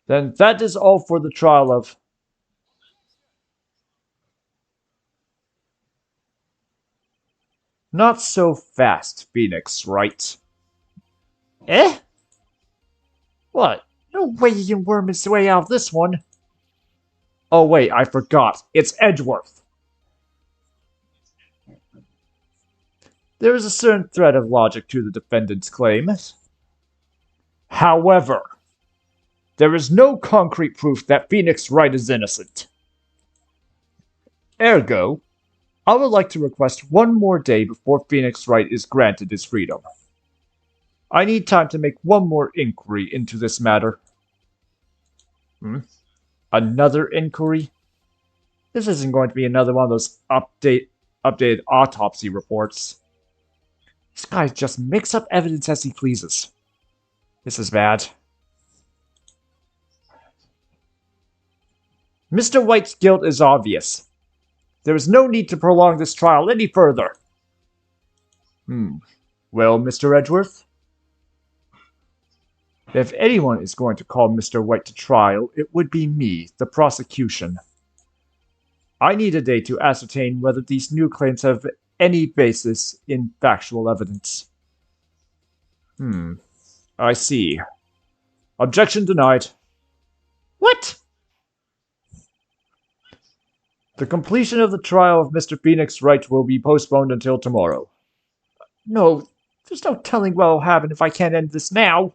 Then that is all for the trial of... Not so fast, Phoenix, Wright? Eh? What? No way he can worm his way out of this one. Oh wait, I forgot. It's Edgeworth. There is a certain thread of logic to the defendant's claims. However, there is no concrete proof that Phoenix Wright is innocent. Ergo, I would like to request one more day before Phoenix Wright is granted his freedom. I need time to make one more inquiry into this matter. Another inquiry? This isn't going to be another one of those updated autopsy reports. This guy just makes up evidence as he pleases. This is bad. Mr. White's guilt is obvious. There is no need to prolong this trial any further. Well, Mr. Edgeworth? If anyone is going to call Mr. White to trial, it would be me, the prosecution. I need a day to ascertain whether these new claims have any basis in factual evidence. I see. Objection denied. What? The completion of the trial of Mr. Phoenix Wright will be postponed until tomorrow. No, there's no telling what will happen if I can't end this now.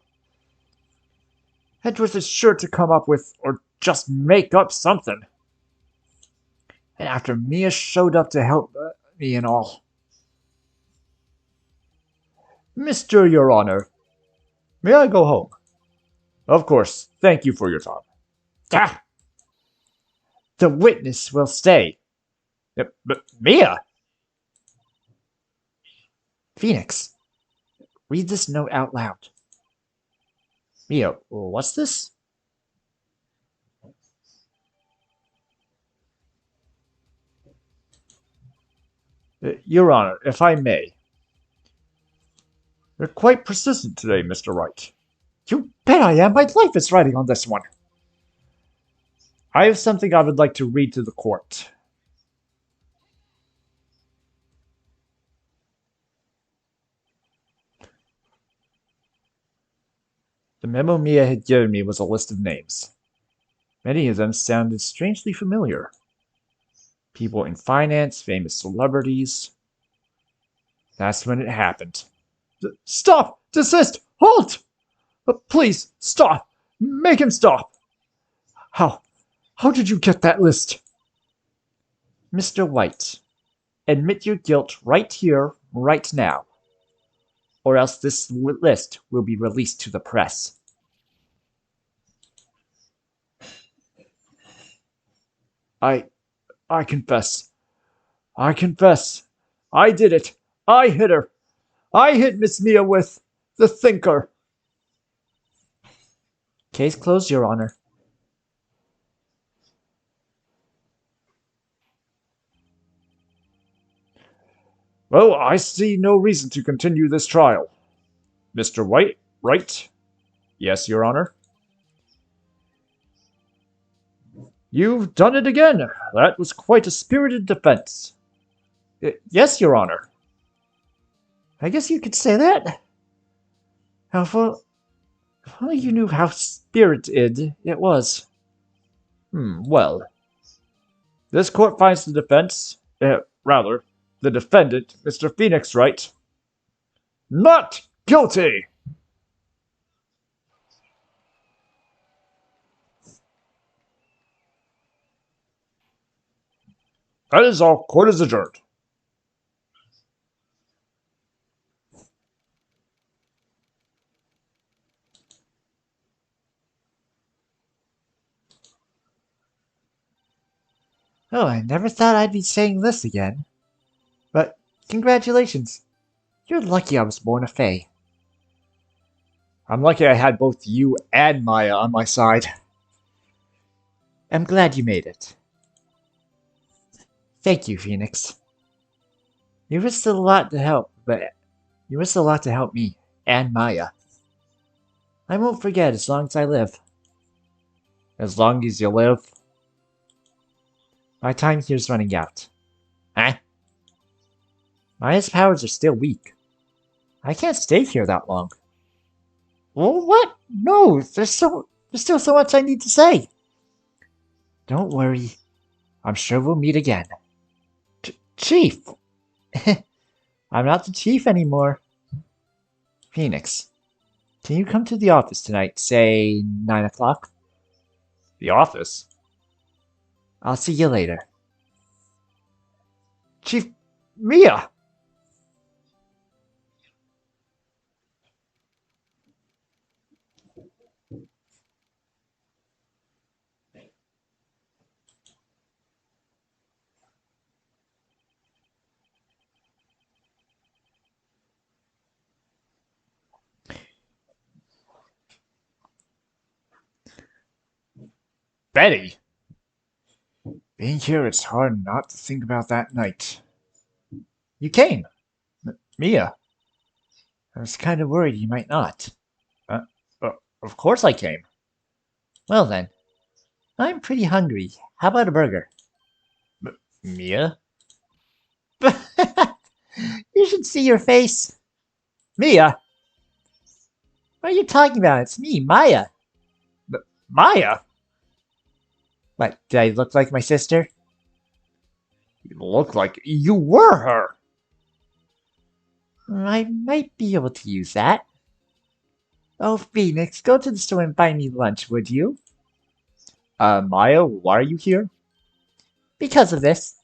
Edgeworth is sure to come up with, or just make up something. And after Mia showed up to help me and all. Mr. Your Honor, may I go home? Of course, thank you for your time. Ah! The witness will stay. But Mia! Phoenix, read this note out loud. Mia, what's this? Your Honor, if I may. You're quite persistent today, Mr. Wright. You bet I am. My life is riding on this one. I have something I would like to read to the court. The memo Mia had given me was a list of names. Many of them sounded strangely familiar. People in finance, famous celebrities. That's when it happened. Stop! Desist! Halt! Please, stop! Make him stop! How did you get that list? Mr. White, admit your guilt right here, right now. Or else this list will be released to the press. I confess. I confess. I did it. I hit her. I hit Miss Mia with the thinker. Case closed, Your Honor. Well, I see no reason to continue this trial. Mr. White, Wright? Yes, Your Honor. You've done it again. That was quite a spirited defense. Yes, Your Honor. I guess you could say that. If only you knew how spirited it was. Well. This court finds the the defendant, Mr. Phoenix Wright, not guilty! That is all. Court is adjourned. Oh, I never thought I'd be saying this again. But congratulations. You're lucky I was born a Fae. I'm lucky I had both you and Maya on my side. I'm glad you made it. Thank you, Phoenix. You risked a lot to help, but you risked a lot to help me and Maya. I won't forget as long as I live. As long as you live. My time here's running out. Huh? Maya's powers are still weak. I can't stay here that long. Well, what? No, there's still so much I need to say. Don't worry. I'm sure we'll meet again. Chief! I'm not the chief anymore. Phoenix, can you come to the office tonight, say 9 o'clock? The office? I'll see you later. Chief Mia! Betty! Being here, it's hard not to think about that night. You came. Mia. I was kind of worried you might not. Of course I came. Well then, I'm pretty hungry. How about a burger? Mia? You should see your face. Mia? What are you talking about? It's me, Maya. Maya? What, did I look like my sister? You look like you were her. I might be able to use that. Oh, Phoenix, go to the store and buy me lunch, would you? Maya, why are you here? Because of this.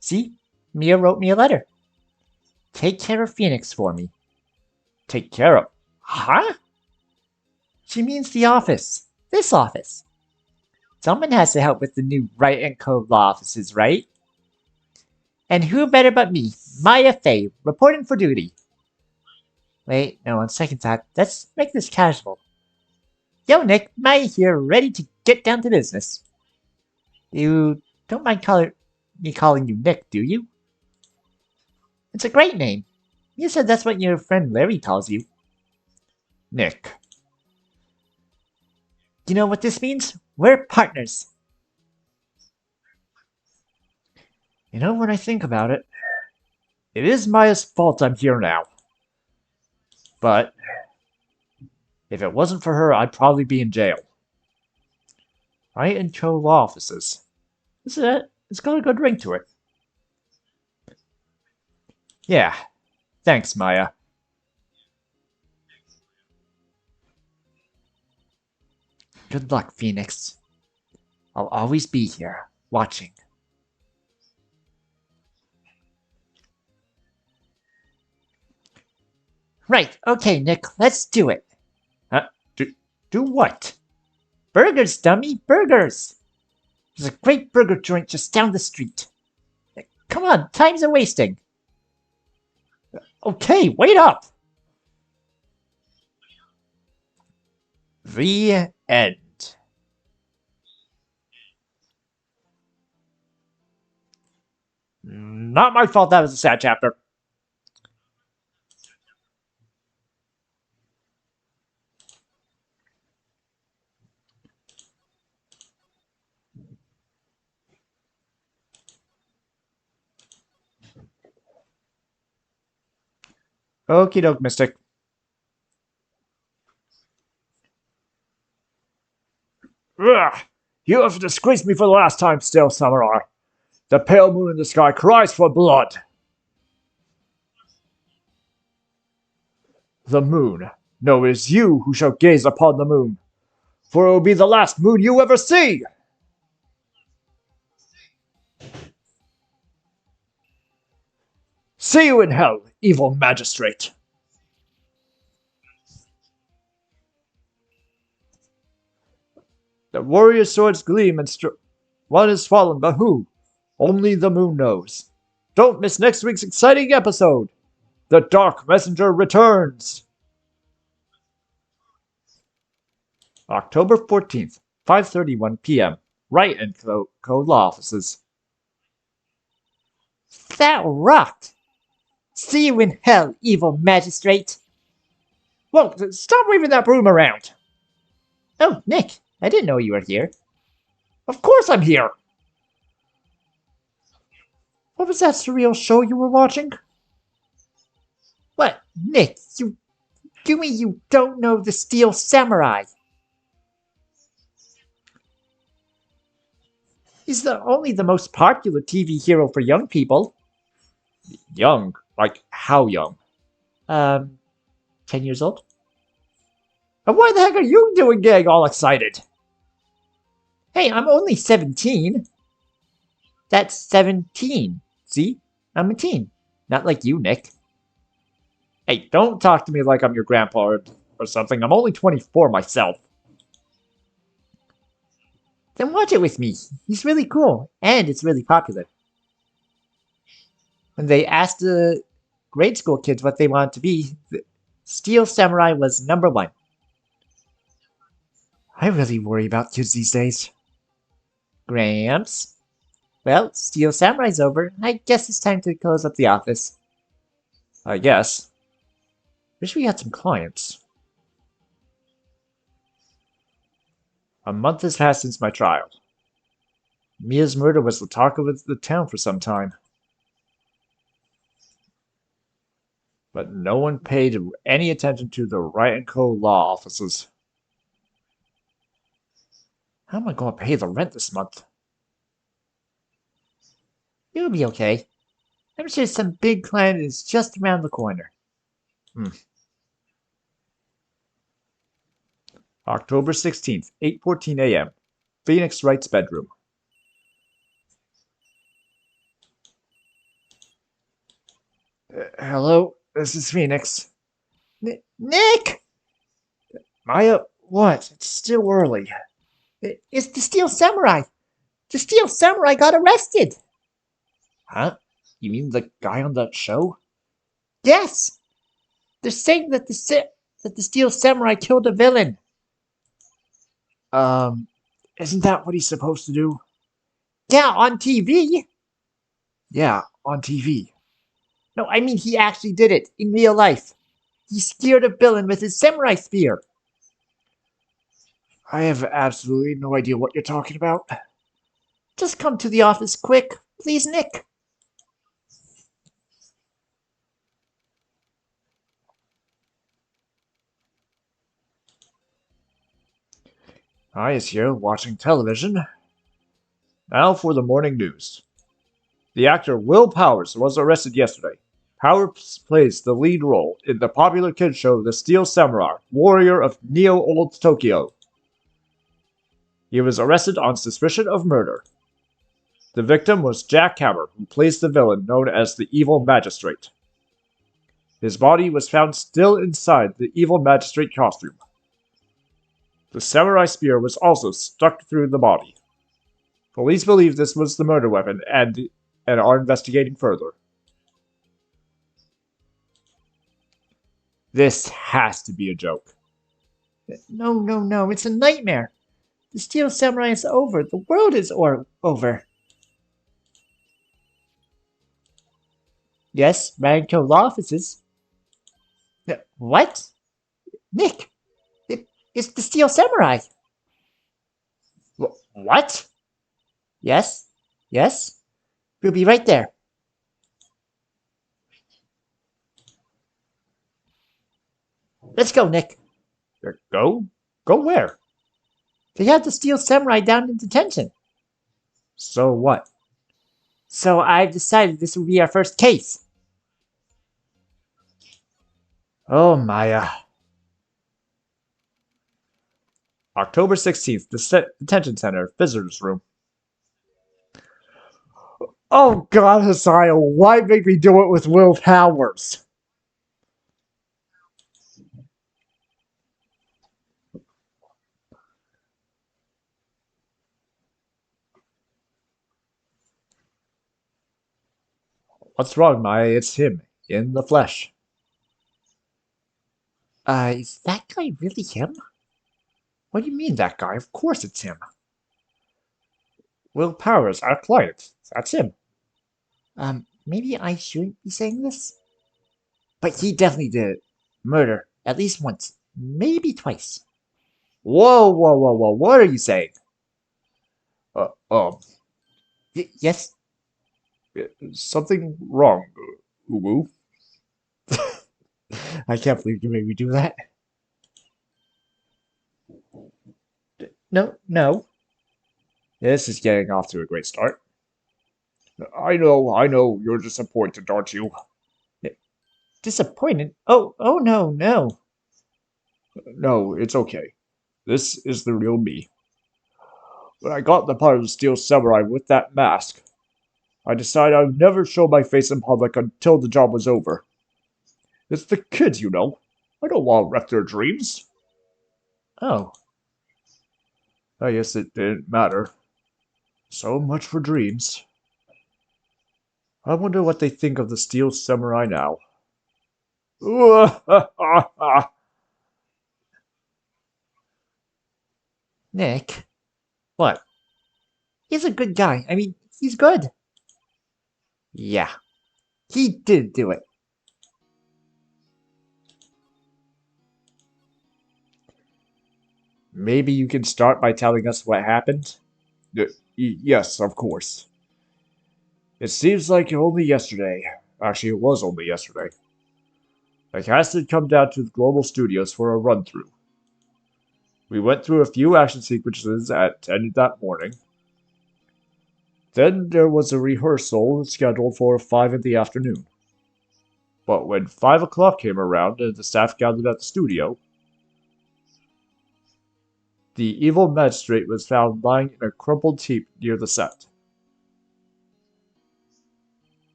See, Mia wrote me a letter. Take care of Phoenix for me. Take care of... Huh? She means the office. This office. Someone has to help with the new Wright & Co. law offices, right? And who better but me, Maya Fey, reporting for duty. Wait, no, on second thought, let's make this casual. Yo, Nick, Maya here, ready to get down to business. You don't mind me calling you Nick, do you? It's a great name. You said that's what your friend Larry calls you. Nick. You know what this means? We're partners. You know, when I think about it, it is Maya's fault I'm here now. But if it wasn't for her, I'd probably be in jail. Wright and Co. law offices. It's got a good ring to it. Yeah. Thanks, Maya. Good luck, Phoenix. I'll always be here, watching. Right, okay, Nick, let's do it. Do what? Burgers, dummy, burgers! There's a great burger joint just down the street. Come on, time's a wasting. Okay, wait up! The end. Not my fault that was a sad chapter. Okie doke, Mystic. Ugh! You have disgraced me for the last time, Steel Samurai. The pale moon in the sky cries for blood. The moon. No, it is you who shall gaze upon the moon, for it will be the last moon you ever see! See you in hell, evil magistrate! The warrior swords gleam and one is fallen, but who? Only the moon knows. Don't miss next week's exciting episode! The Dark Messenger returns! October 14th, 5:31 p.m. Wright and Co. Law Offices. That rocked! See you in hell, evil magistrate! Whoa, stop waving that broom around! Oh, Nick, I didn't know you were here. Of course I'm here! What was that surreal show you were watching? What, Nick, you don't know the Steel Samurai? He's only the most popular TV hero for young people. Young? Like, how young? 10 years old? And why the heck are you doing getting all excited? Hey, I'm only 17. That's 17. See? I'm a teen. Not like you, Nick. Hey, don't talk to me like I'm your grandpa or something. I'm only 24 myself. Then watch it with me. He's really cool, and it's really popular. When they asked the grade school kids what they wanted to be, the Steel Samurai was #1. I really worry about kids these days. Gramps? Well, Steel Samurai's over. I guess it's time to close up the office. I guess. Wish we had some clients. A month has passed since my trial. Mia's murder was the talk of the town for some time. But no one paid any attention to the Wright & Co. law offices. How am I going to pay the rent this month? You'll be okay. I'm sure some big client is just around the corner. October 16th, 8:14 a.m. Phoenix Wright's bedroom. Hello, this is Phoenix. Nick! Maya, what? It's still early. It's the Steel Samurai! The Steel Samurai got arrested! Huh? You mean the guy on that show? Yes! They're saying that the Steel Samurai killed a villain. Isn't that what he's supposed to do? Yeah, on TV. Yeah, on TV. No, I mean he actually did it in real life. He speared a villain with his samurai spear. I have absolutely no idea what you're talking about. Just come to the office quick, please, Nick. I is here watching television. Now for the morning news. The actor Will Powers was arrested yesterday. Powers plays the lead role in the popular kids show The Steel Samurai, Warrior of Neo-Old Tokyo. He was arrested on suspicion of murder. The victim was Jack Hammer, who plays the villain known as the Evil Magistrate. His body was found still inside the Evil Magistrate costume. The samurai spear was also stuck through the body. Police believe this was the murder weapon and are investigating further. This has to be a joke. No, it's a nightmare. The Steel Samurai is over. The world is over. Yes, Radco Law Offices. What? Nick, it's the Steel Samurai. What? Yes. We'll be right there. Let's go, Nick. Go? Go where? They have the Steel Samurai down in detention. So what? So I've decided this will be our first case. Oh, Maya. October 16th, Detention Center, Visitors Room. Oh, God, Hasiah, why make me do it with Will Powers? What's wrong, Maya? It's him, in the flesh. Is that guy really him? What do you mean, that guy? Of course it's him. Will Powers, our client. That's him. Maybe I shouldn't be saying this? But he definitely did it. Murder. At least once. Maybe twice. Whoa, whoa, whoa, whoa. What are you saying? Uh, um, Yes? something wrong, Uwu. I can't believe you made me do that. No. This is getting off to a great start. I know, you're disappointed, aren't you? Disappointed? Oh, no. No, it's okay. This is the real me. When I got the part of the Steel Samurai with that mask, I decided I would never show my face in public until the job was over. It's the kids, you know. I don't want to wreck their dreams. Oh. I guess it didn't matter. So much for dreams. I wonder what they think of the Steel Samurai now. Nick. What? He's a good guy. I mean, he's good. Yeah. He did do it. Maybe you can start by telling us what happened? Yes, of course. It seems like only yesterday. Actually, it was only yesterday. The cast had come down to the Global Studios for a run-through. We went through a few action sequences at 10 that morning. Then there was a rehearsal scheduled for 5 in the afternoon. But when 5 o'clock came around and the staff gathered at the studio, the evil magistrate was found lying in a crumpled heap near the set.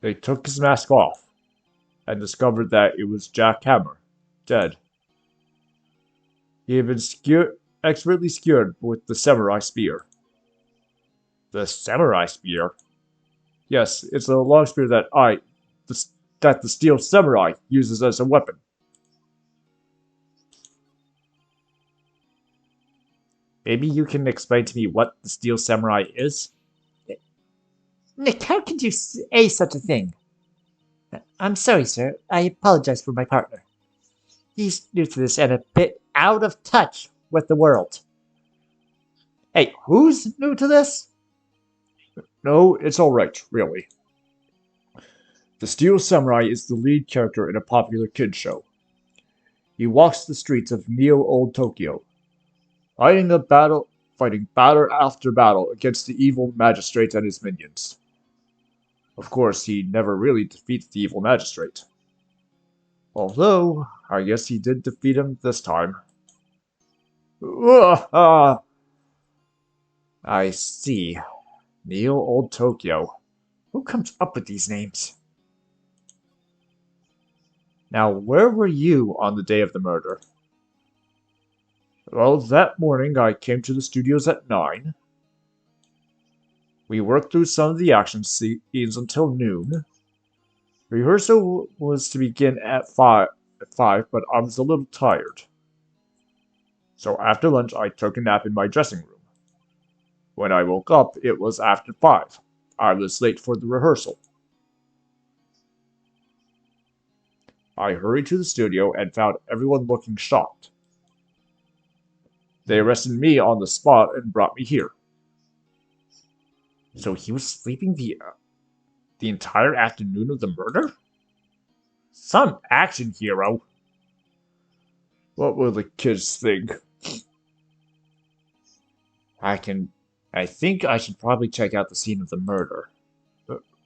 They took his mask off and discovered that it was Jack Hammer, dead. He had been expertly skewered with the samurai spear. The samurai spear? Yes, it's a long spear that the Steel Samurai uses as a weapon. Maybe you can explain to me what the Steel Samurai is? Nick, how could you say such a thing? I'm sorry, sir. I apologize for my partner. He's new to this and a bit out of touch with the world. Hey, who's new to this? No, it's alright, really. The Steel Samurai is the lead character in a popular kids show. He walks the streets of Neo-Old Tokyo, fighting battle after battle against the evil magistrate and his minions. Of course, he never really defeats the evil magistrate. Although, I guess he did defeat him this time. I see. Neo-Old Tokyo. Who comes up with these names? Now, where were you on the day of the murder? Well, that morning I came to the studios at 9. We worked through some of the action scenes until noon. Rehearsal was to begin at 5, but I was a little tired. So after lunch I took a nap in my dressing room. When I woke up, it was after 5. I was late for the rehearsal. I hurried to the studio and found everyone looking shocked. They arrested me on the spot and brought me here. So he was sleeping the entire afternoon of the murder? Some action hero. What will the kids think? I think I should probably check out the scene of the murder.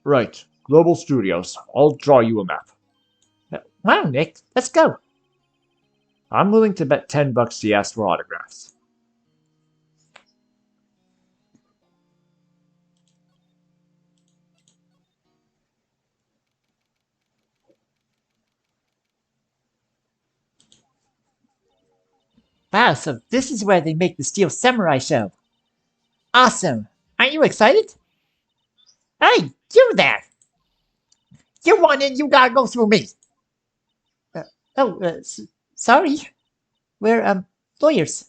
Right. Global Studios. I'll draw you a map. Wow, Nick, let's go. I'm willing to bet $10 he asked for autographs. Wow, so this is where they make the Steel Samurai show. Awesome. Aren't you excited? Hey, you there! You want in, you gotta go through me. Uh, sorry. We're, lawyers.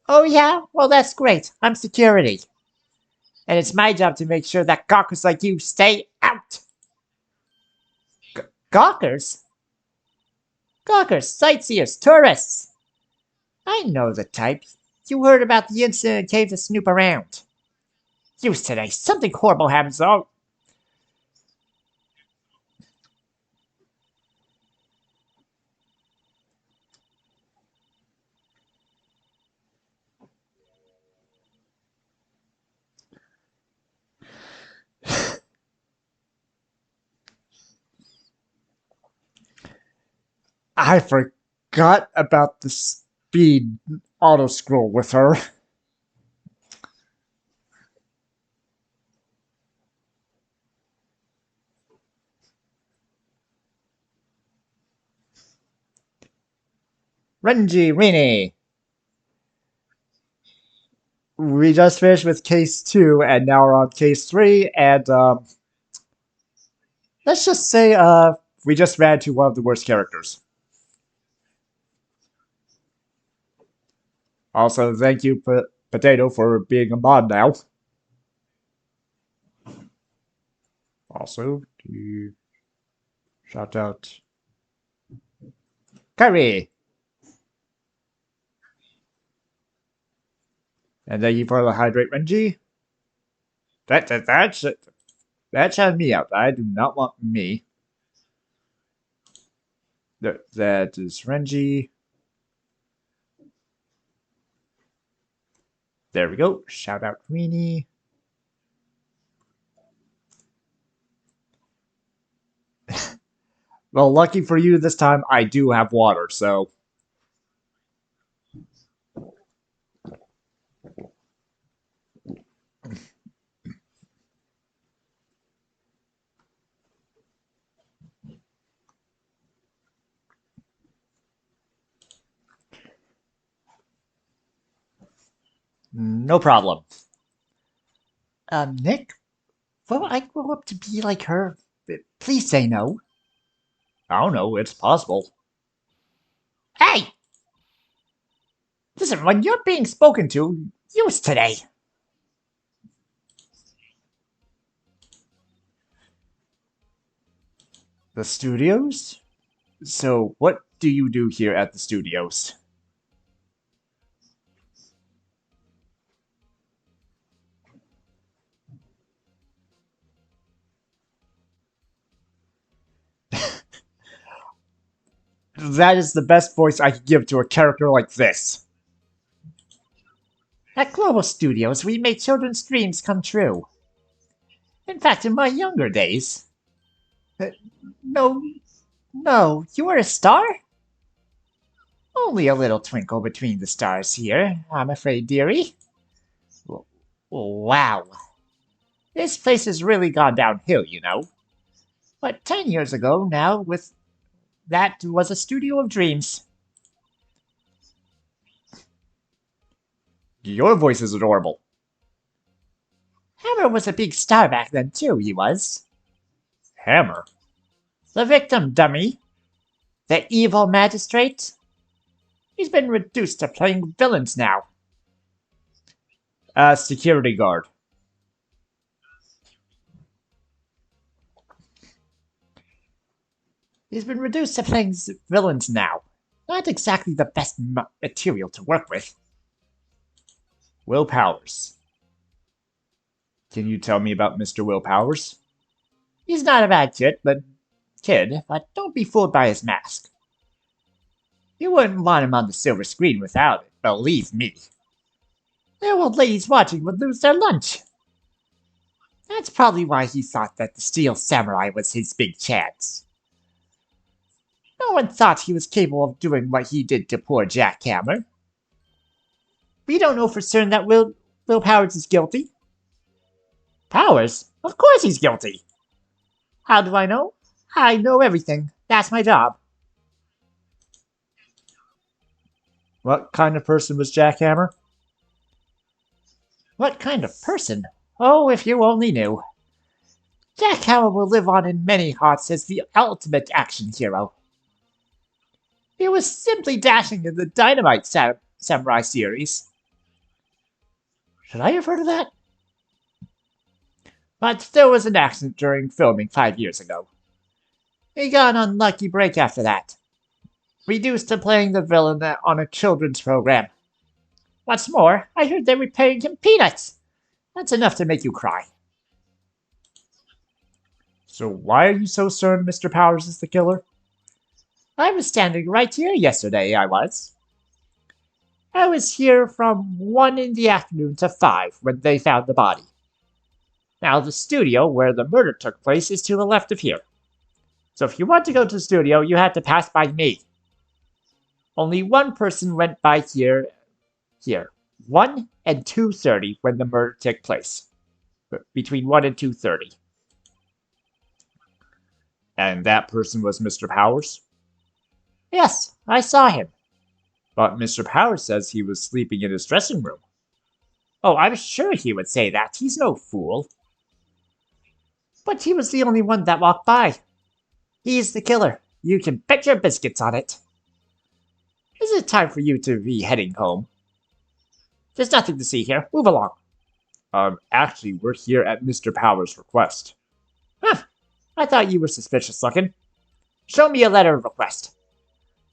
Oh yeah? Well, that's great. I'm security. And it's my job to make sure that gawkers like you stay out. Gawkers? Gawkers, sightseers, tourists. I know the type. You heard about the incident and came to snoop around. Use today. Something horrible happens, though. I forgot about the speed auto scroll with her. Renji, Rini. We just finished with case 2, and now we're on case 3, and let's just say we just ran to one of the worst characters. Also, thank you, Potato, for being a mod now. Also, do you shout out Curry. and thank you for the hydrate, Renji. That shouted me out. I do not want me. That is Renji. There we go. Shout out Queenie. Well, lucky for you this time, I do have water, so. No problem. Nick? Will I grow up to be like her? Please say no. I don't know, it's possible. Hey! Listen, when you're being spoken to, use today. The studios? So, what do you do here at the studios? That is the best voice I could give to a character like this. At Global Studios, we make children's dreams come true. In fact, in my younger days... No, you were a star? Only a little twinkle between the stars here, I'm afraid, dearie. Wow. This place has really gone downhill, you know. But 10 years ago now, that was a studio of dreams. Your voice is adorable. Hammer was a big star back then too, he was. Hammer? The victim, dummy. The evil magistrate. He's been reduced to playing villains now. Security guard. He's been reduced to playing villains now. Not exactly the best material to work with. Will Powers. Can you tell me about Mr. Will Powers? He's not a bad kid, but don't be fooled by his mask. You wouldn't want him on the silver screen without it, believe me. The old ladies watching would lose their lunch. That's probably why he thought that the Steel Samurai was his big chance. No one thought he was capable of doing what he did to poor Jackhammer. We don't know for certain that Will Powers is guilty. Powers? Of course he's guilty. How do I know? I know everything. That's my job. What kind of person was Jackhammer? What kind of person? Oh, if you only knew. Jackhammer will live on in many hearts as the ultimate action hero. He was simply dashing in the Dynamite Samurai series. Should I have heard of that? But there was an accident during filming 5 years ago. He got an unlucky break after that. Reduced to playing the villain on a children's program. What's more, I heard they were paying him peanuts. That's enough to make you cry. So why are you so certain Mr. Powers is the killer? I was standing right here yesterday, I was. I was here from 1 in the afternoon to 5 when they found the body. Now, the studio where the murder took place is to the left of here. So if you want to go to the studio, you have to pass by me. Only one person went by here, 1 and 2:30 when the murder took place. Between 1 and 2:30. And that person was Mr. Powers? Yes, I saw him. But Mr. Powers says he was sleeping in his dressing room. Oh, I'm sure he would say that. He's no fool. But he was the only one that walked by. He's the killer. You can bet your biscuits on it. Is it time for you to be heading home? There's nothing to see here. Move along. Actually, we're here at Mr. Powers' request. Huh. I thought you were suspicious looking. Show me a letter of request.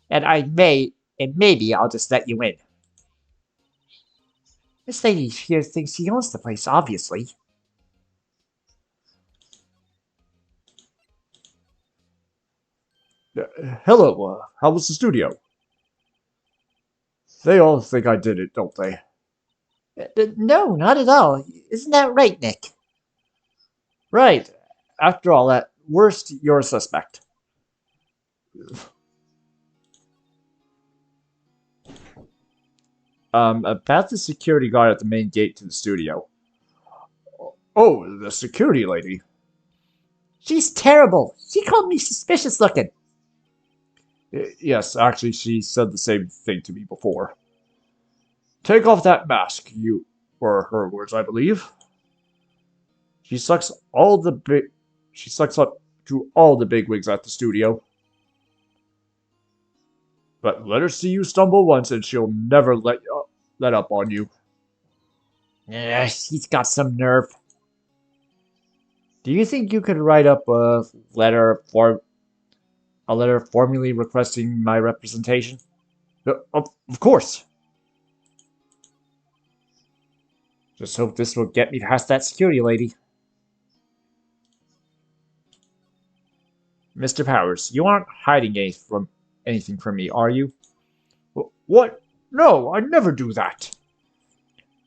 And maybe I'll just let you in. This lady here thinks he owns the place, obviously. Hello, how was the studio? They all think I did it, don't they? No, not at all. Isn't that right, Nick? Right. After all, at worst, you're a suspect. About the security guard at the main gate to the studio. Oh, the security lady. She's terrible. She called me suspicious looking. Yes, actually, she said the same thing to me before. Take off that mask, you were her words, I believe. She sucks up to all the bigwigs at the studio. But let her see you stumble once and she'll never let up on you. She's got some nerve. Do you think you could write up a letter formally requesting my representation? Of course. Just hope this will get me past that security lady. Mr. Powers, you aren't hiding anything from me, are you? What? No, I'd never do that.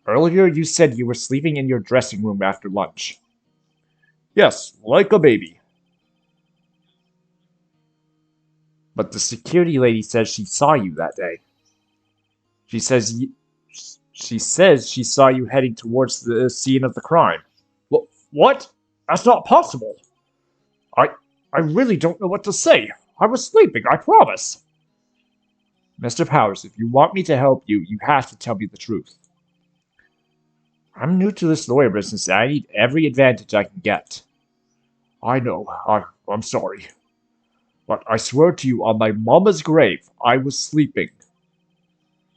Earlier you said you were sleeping in your dressing room after lunch. Yes, like a baby. But the security lady says she saw you that day. She says she saw you heading towards the scene of the crime. What? That's not possible. I really don't know what to say. I was sleeping, I promise. Mr. Powers, if you want me to help you, you have to tell me the truth. I'm new to this lawyer business and I need every advantage I can get. I know, I'm sorry. But I swear to you on my mama's grave, I was sleeping.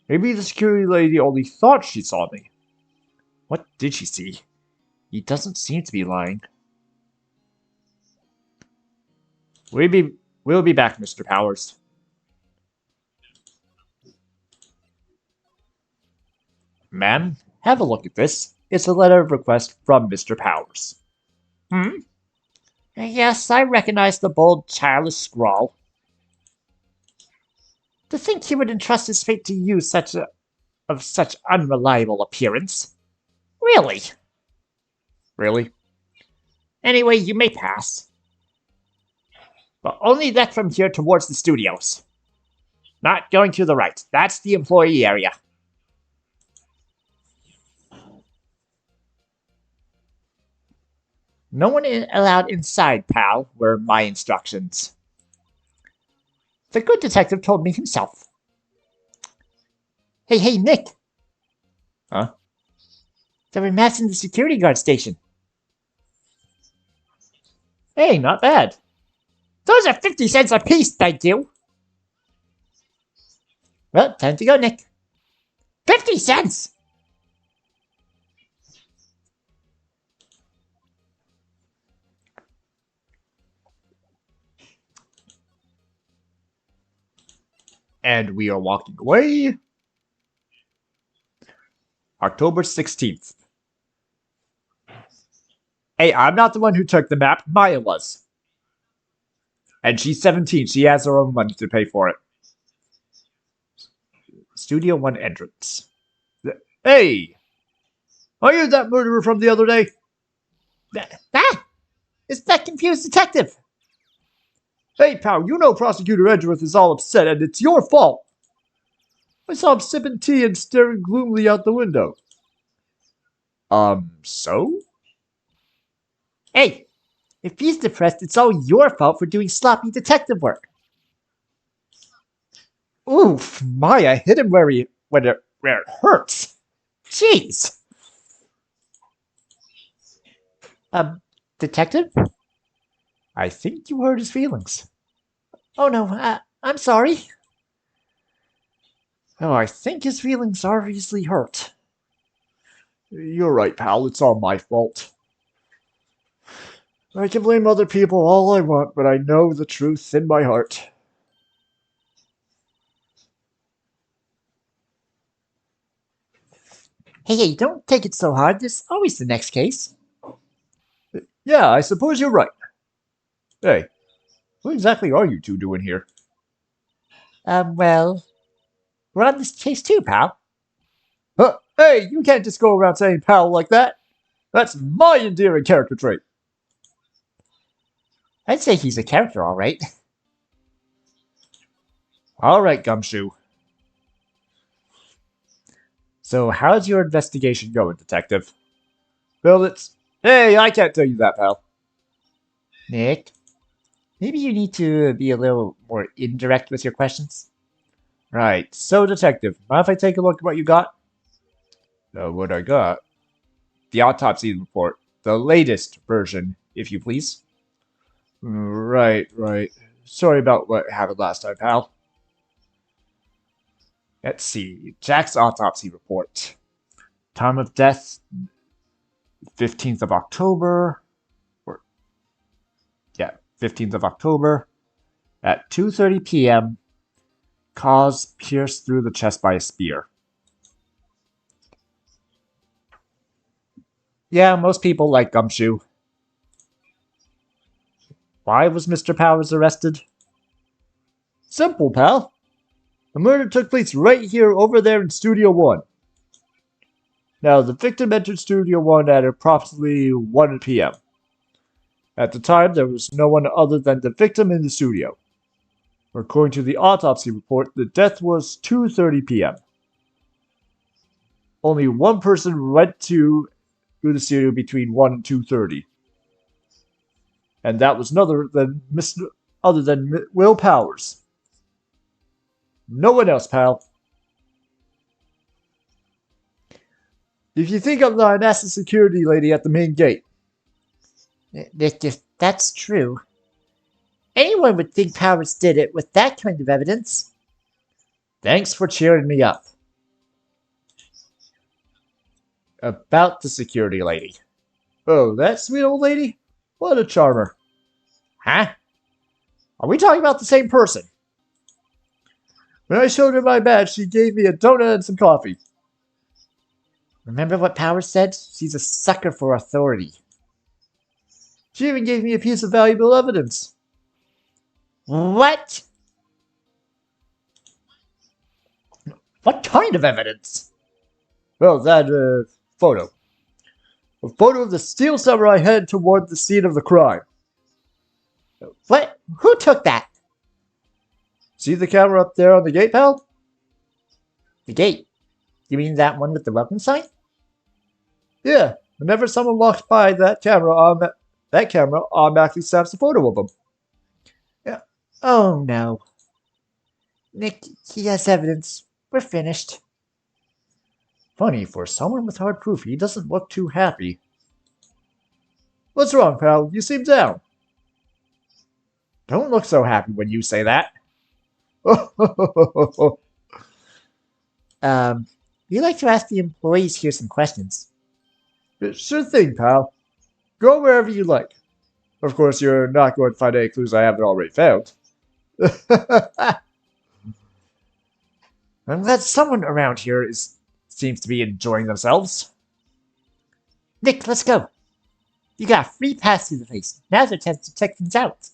Maybe the security lady only thought she saw me. What did she see? He doesn't seem to be lying. We'll be back, Mr. Powers. Ma'am, have a look at this. It's a letter of request from Mr. Powers. Yes, I recognize the bold, childish scrawl. To think he would entrust his fate to you of such unreliable appearance. Really? Really? Anyway, you may pass. But only that from here towards the studios. Not going to the right. That's the employee area. No one allowed inside, pal, were my instructions. The good detective told me himself. Hey, Nick. Huh? There were maps in the security guard station. Hey, not bad. Those are 50 cents apiece, thank you. Well, time to go, Nick. 50 cents! And we are walking away. October 16th. Hey, I'm not the one who took the map. Maya was. And she's 17. She has her own money to pay for it. Studio 1 entrance. Hey! Are you that murderer from the other day? Ah! It's that confused detective. Hey, pal, you know Prosecutor Edgeworth is all upset, and it's your fault. I saw him sipping tea and staring gloomily out the window. So? Hey, if he's depressed, it's all your fault for doing sloppy detective work. Oof, Maya hit him where it hurts. Jeez. Detective? I think you hurt his feelings. Oh no, I'm sorry. Oh, I think his feelings are easily hurt. You're right, pal. It's all my fault. I can blame other people all I want, but I know the truth in my heart. Hey, don't take it so hard. There's always the next case. Yeah, I suppose you're right. Hey, what exactly are you two doing here? Well, we're on this case too, pal. Hey, you can't just go around saying pal like that. That's my endearing character trait. I'd say he's a character, all right. All right, Gumshoe. So, how's your investigation going, Detective? Well, Hey, I can't tell you that, pal. Nick, maybe you need to be a little more indirect with your questions. Right, so, Detective, mind if I take a look at what you got? What I got? The autopsy report. The latest version, if you please. Right. Sorry about what happened last time, pal. Let's see. Jack's autopsy report. Time of death, 15th of October. 15th of October. At 2:30 p.m. Cause pierced through the chest by a spear. Yeah, most people like Gumshoe. Why was Mr. Powers arrested? Simple, pal. The murder took place right here over there in Studio 1. Now, the victim entered Studio 1 at approximately 1 p.m. At the time, there was no one other than the victim in the studio. According to the autopsy report, the death was 2:30 p.m. Only one person went to the studio between 1 and 2:30. And that was other than Will Powers. No one else, pal. If you think I'm lying, ask the security lady at the main gate. If that's true, anyone would think Powers did it with that kind of evidence. Thanks for cheering me up. About the security lady. Oh, that sweet old lady? What a charmer. Huh? Are we talking about the same person? When I showed her my badge, she gave me a donut and some coffee. Remember what Powers said? She's a sucker for authority. She even gave me a piece of valuable evidence. What? What kind of evidence? Well, that photo. A photo of the steel samurai headed toward the scene of the crime. What? Who took that? See the camera up there on the gate, pal? The gate. You mean that one with the welcome sign? Yeah. Whenever someone walks by that camera, automatically snaps a photo of them. Oh no. Nick, he has evidence. We're finished. Funny, for someone with hard proof, he doesn't look too happy. What's wrong, pal? You seem down. Don't look so happy when you say that. We'd like to ask the employees here some questions. Sure thing, pal. Go wherever you like. Of course, you're not going to find any clues I haven't already found. I'm glad someone around here seems to be enjoying themselves. Nick, let's go. You got a free pass through the place. Now's our chance to check things out.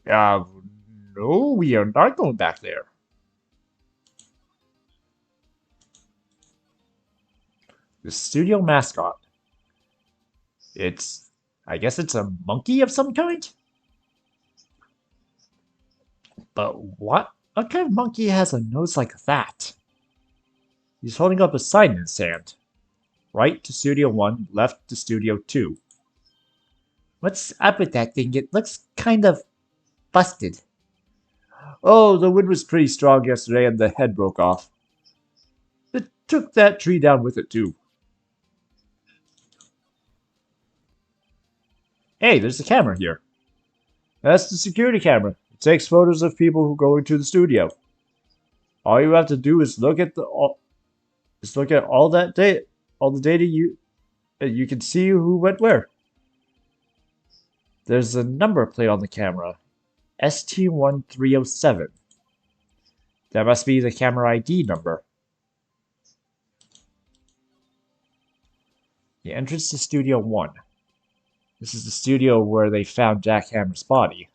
No, we are not going back there. The studio mascot. I guess it's a monkey of some kind? But what kind of monkey has a nose like that? He's holding up a sign in his hand. Right to Studio 1, left to Studio 2. What's up with that thing? It looks kind of busted. Oh, the wind was pretty strong yesterday and the head broke off. It took that tree down with it, too. Hey, there's a camera here. That's the security camera. It takes photos of people who go into the studio. All you have to do is look at all the data you can see who went where. There's a number plate on the camera. ST1307. That must be the camera ID number. The entrance to Studio 1. This is the studio where they found Jack Hammer's body.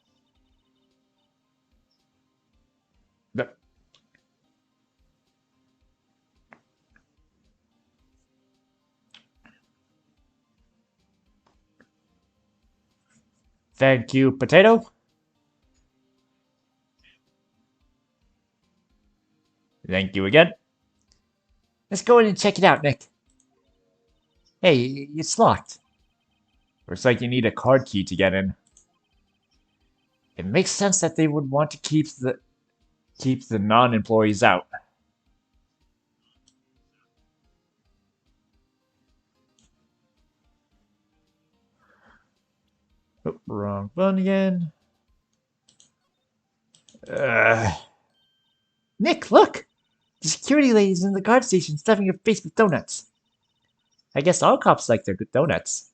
Thank you, Potato. Thank you again. Let's go in and check it out, Nick. Hey, it's locked. Looks like you need a card key to get in. It makes sense that they would want to keep the non-employees out. Oh, wrong button again. Nick, look! The security lady's in the guard station stuffing her face with donuts. I guess all cops like their good donuts.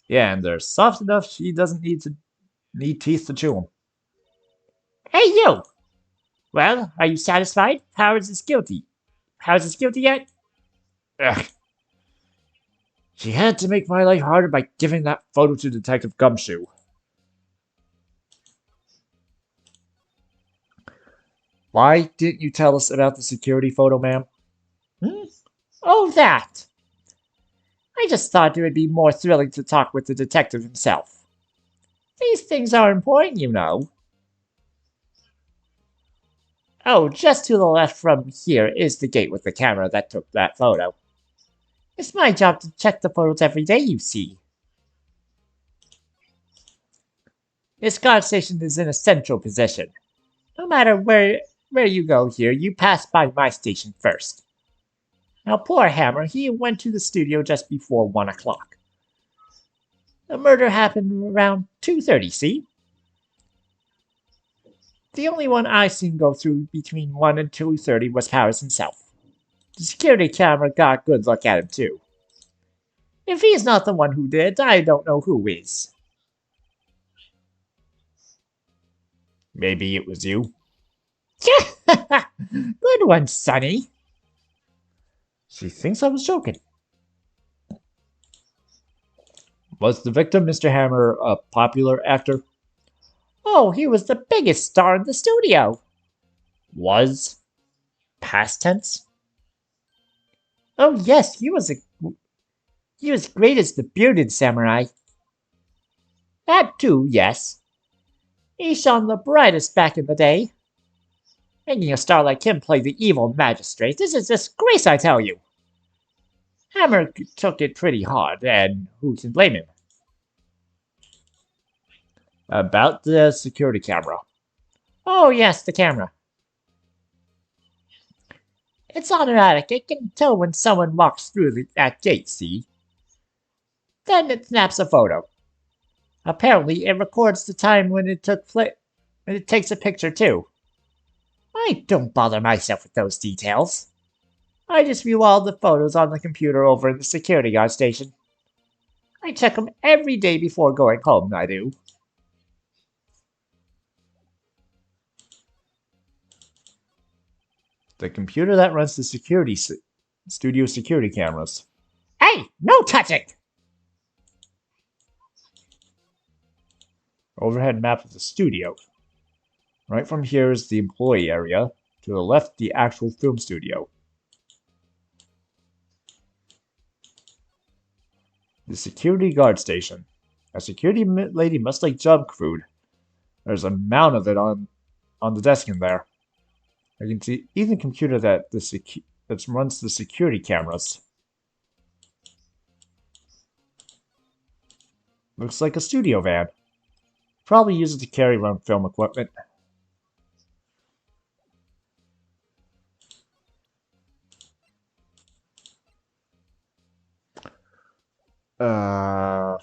Yeah, and they're soft enough she doesn't need teeth to chew them. Hey, you! Well, are you satisfied? Powers is guilty. Powers is guilty yet? Ugh. She had to make my life harder by giving that photo to Detective Gumshoe. Why didn't you tell us about the security photo, ma'am? Oh, that! I just thought it would be more thrilling to talk with the detective himself. These things are important, you know. Oh, just to the left from here is the gate with the camera that took that photo. It's my job to check the photos every day, you see. This guard station is in a central position. No matter where you go here, you pass by my station first. Now, poor Hammer, he went to the studio just before 1 o'clock. The murder happened around 2:30, see? The only one I seen go through between 1 and 2:30 was Powers himself. The security camera got a good look at him, too. If he's not the one who did, I don't know who is. Maybe it was you. Good one, Sonny. She thinks I was joking. Was the victim, Mr. Hammer, a popular actor? Oh, he was the biggest star in the studio. Was? Past tense? Oh yes, he was great as the bearded samurai. That too, yes. He shone the brightest back in the day. Making a star like him play the evil magistrate is a disgrace, I tell you. Hammer took it pretty hard, and who can blame him? About the security camera. Oh yes, the camera. It's automatic. It can tell when someone walks through that gate, see? Then it snaps a photo. Apparently, it records the time when it took place, and it takes a picture too. I don't bother myself with those details. I just view all the photos on the computer over in the security guard station. I check them every day before going home, I do. The computer that runs the studio security cameras. Hey, no touching! Overhead map of the studio. Right from here is the employee area. To the left, the actual film studio. The security guard station. A security lady must like junk food. There's a mound of it on the desk in there. I can see even the computer that runs the security cameras. Looks like a studio van. Probably uses to carry around film equipment. Uh...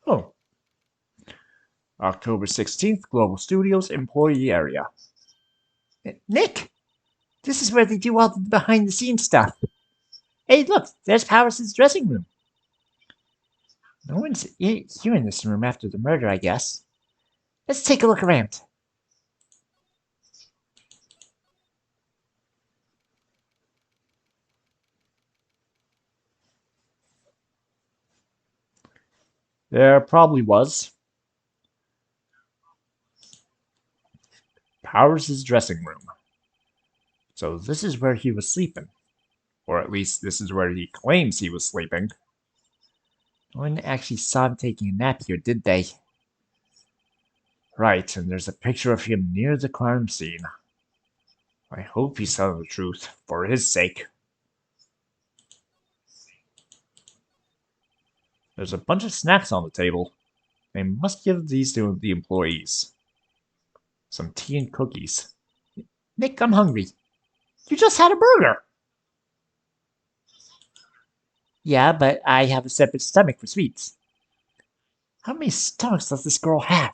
Oh. October 16th, Global Studios employee area. Nick! This is where they do all the behind-the-scenes stuff. Hey, look, there's Powers' dressing room. No one's here in this room after the murder, I guess. Let's take a look around. There probably was. Powers' dressing room. So this is where he was sleeping. Or at least this is where he claims he was sleeping. No one actually saw him taking a nap here, did they? Right, and there's a picture of him near the crime scene. I hope he's telling the truth, for his sake. There's a bunch of snacks on the table. They must give these to the employees. Some tea and cookies. Nick, I'm hungry. You just had a burger. Yeah, but I have a separate stomach for sweets. How many stomachs does this girl have?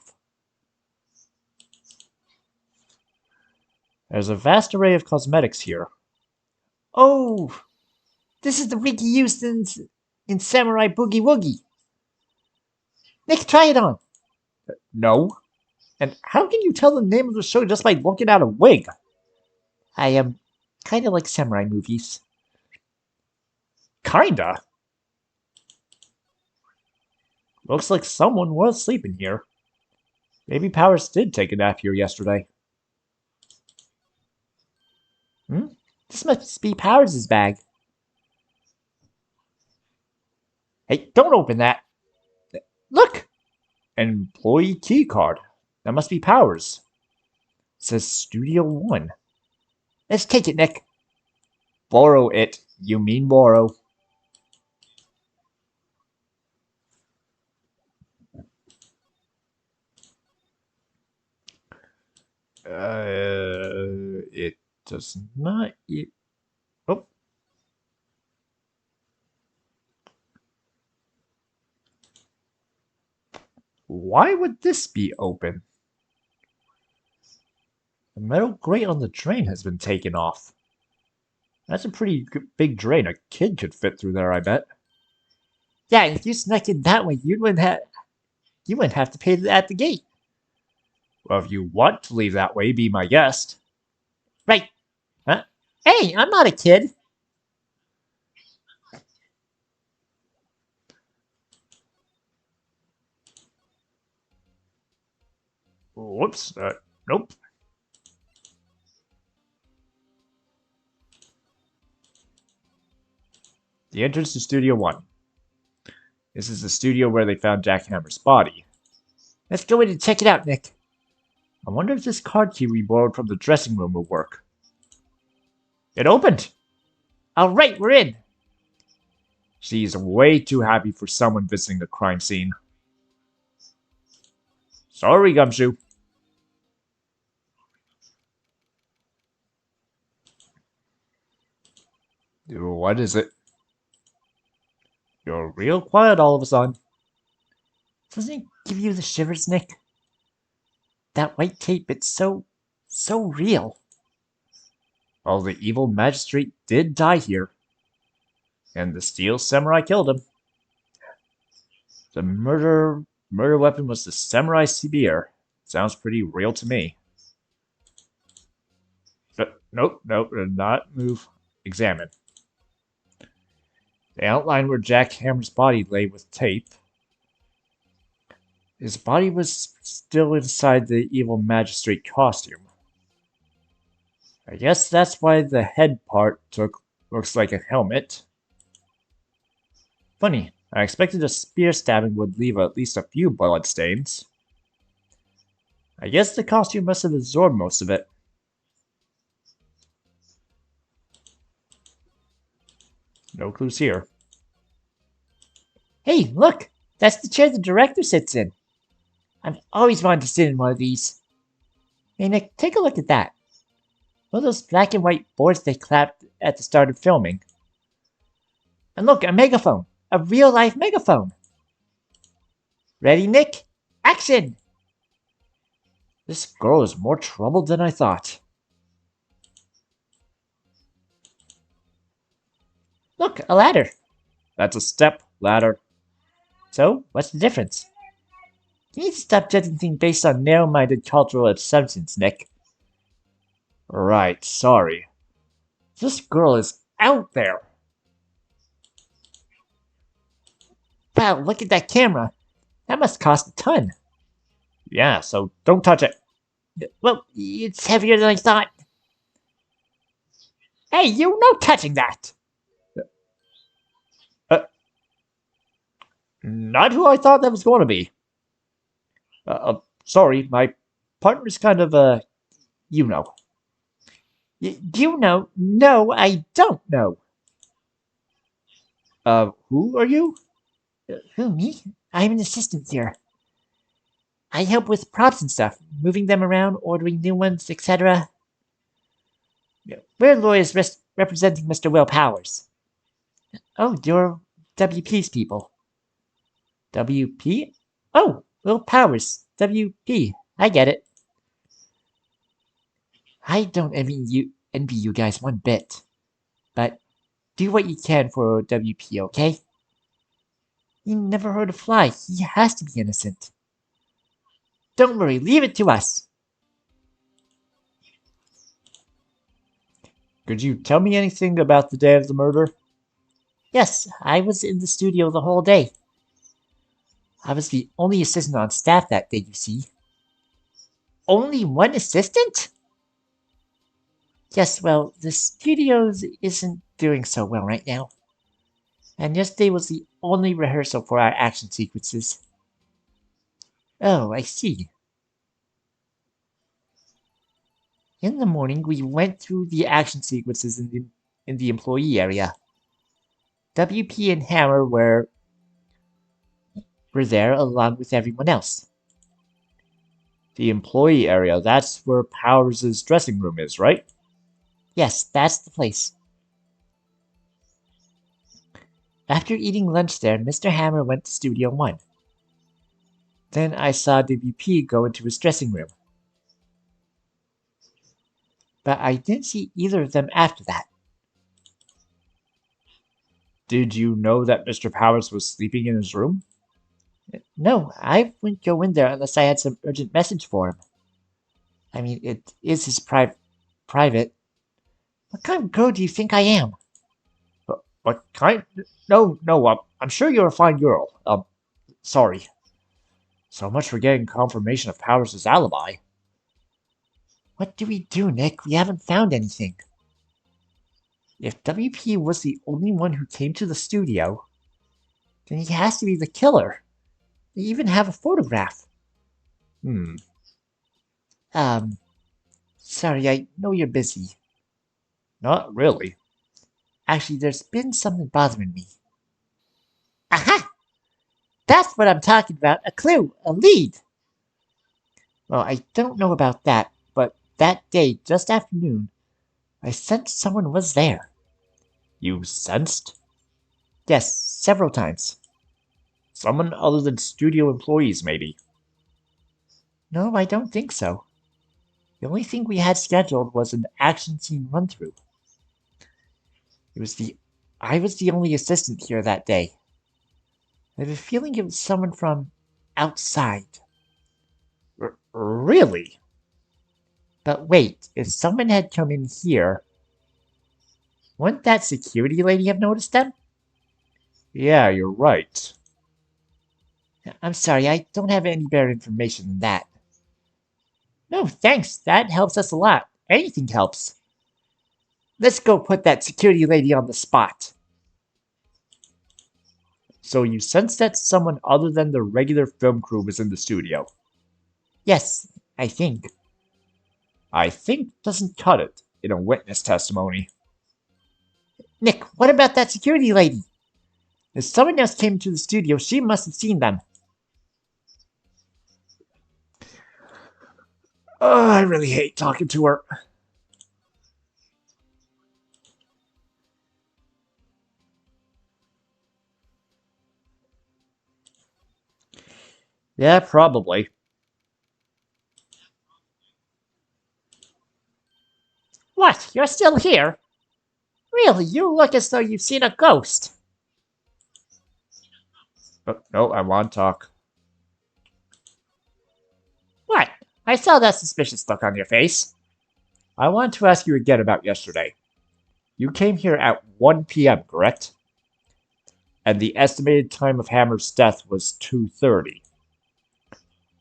There's a vast array of cosmetics here. Oh, this is the wig he used in Samurai Boogie Woogie. Nick, try it on. No. And how can you tell the name of the show just by looking at a wig? I am kind of like samurai movies. Kinda. Looks like someone was sleeping here. Maybe Powers did take a nap here yesterday. This must be Powers' bag. Hey, don't open that. Look! An employee key card. That must be Powers. It says Studio 1. Let's take it, Nick. Borrow it. You mean borrow. It does not... Oh. Why would this be open? The metal grate on the drain has been taken off. That's a pretty big drain. A kid could fit through there, I bet. Yeah, if you snuck in that way, you wouldn't have to pay at the gate. Well, if you want to leave that way, be my guest. Right. Huh? Hey, I'm not a kid. Whoops. Nope. The entrance to Studio 1. This is the studio where they found Jack Hammer's body. Let's go in and check it out, Nick. I wonder if this card key we borrowed from the dressing room will work. It opened! All right, we're in. She's way too happy for someone visiting the crime scene. Sorry, Gumshoe. What is it? You're real quiet all of a sudden. Doesn't it give you the shivers, Nick? That white tape, it's so real. Well, the evil magistrate did die here. And the steel samurai killed him. The murder weapon was the samurai spear. Sounds pretty real to me. But nope, not move. Examine. The outline where Jack Hammer's body lay with tape. His body was still inside the evil magistrate costume. I guess that's why the head part looks like a helmet. Funny, I expected a spear stabbing would leave at least a few blood stains. I guess the costume must have absorbed most of it. No clues here. Hey, look! That's the chair the director sits in. I've always wanted to sit in one of these. Hey, Nick, take a look at that. One of those black and white boards they clapped at the start of filming. And look, a megaphone. A real-life megaphone. Ready, Nick? Action! This girl is more troubled than I thought. Look, a ladder. That's a step ladder. So, what's the difference? You need to stop judging things based on narrow-minded cultural assumptions, Nick. Right, sorry. This girl is out there. Wow, look at that camera. That must cost a ton. Yeah, so don't touch it. Well, it's heavier than I thought. Hey, you no touching that! Not who I thought that was going to be. Sorry, my partner's kind of, you know. You know? No, I don't know. Who are you? Who, me? I'm an assistant here. I help with props and stuff, moving them around, ordering new ones, etc. We're lawyers representing Mr. Will Powers. Oh, you're WP's people. WP? Oh, Will Powers. WP. I get it. I don't envy you guys one bit. But do what you can for WP, okay? He never hurt a fly. He has to be innocent. Don't worry, leave it to us. Could you tell me anything about the day of the murder? Yes, I was in the studio the whole day. I was the only assistant on staff that day, you see. Only one assistant? Yes, well, the studio isn't doing so well right now. And yesterday was the only rehearsal for our action sequences. Oh, I see. In the morning, we went through the action sequences in the employee area. WP and Hammer were there along with everyone else. The employee area, that's where Powers' dressing room is, right? Yes, that's the place. After eating lunch there, Mr. Hammer went to Studio 1. Then I saw WP go into his dressing room. But I didn't see either of them after that. Did you know that Mr. Powers was sleeping in his room? No, I wouldn't go in there unless I had some urgent message for him. I mean, it is his private. What kind of girl do you think I am? What kind? No, I'm sure you're a fine girl. Sorry. So much for getting confirmation of Powers' alibi. What do we do, Nick? We haven't found anything. If WP was the only one who came to the studio, then he has to be the killer. They even have a photograph. Hmm. Sorry, I know you're busy. Not really. Actually, there's been something bothering me. Aha! That's what I'm talking about. A clue, a lead. Well, I don't know about that, but that day, just after noon, I sensed someone was there. You sensed? Yes, several times. Someone other than studio employees, maybe. No, I don't think so. The only thing we had scheduled was an action scene run-through. It was the I was the only assistant here that day. I have a feeling it was someone from outside. Really? But wait, if someone had come in here, wouldn't that security lady have noticed them? Yeah, you're right. I'm sorry, I don't have any better information than that. No, thanks. That helps us a lot. Anything helps. Let's go put that security lady on the spot. So you sensed that someone other than the regular film crew was in the studio? Yes, I think. I think doesn't cut it in a witness testimony. Nick, what about that security lady? If someone else came to the studio, she must have seen them. I really hate talking to her. Yeah, probably. What? You're still here? Really, you look as though you've seen a ghost. No, I want to talk. What? I saw that suspicious look on your face. I want to ask you again about yesterday. You came here at 1 p.m., correct? And the estimated time of Hammer's death was 2:30.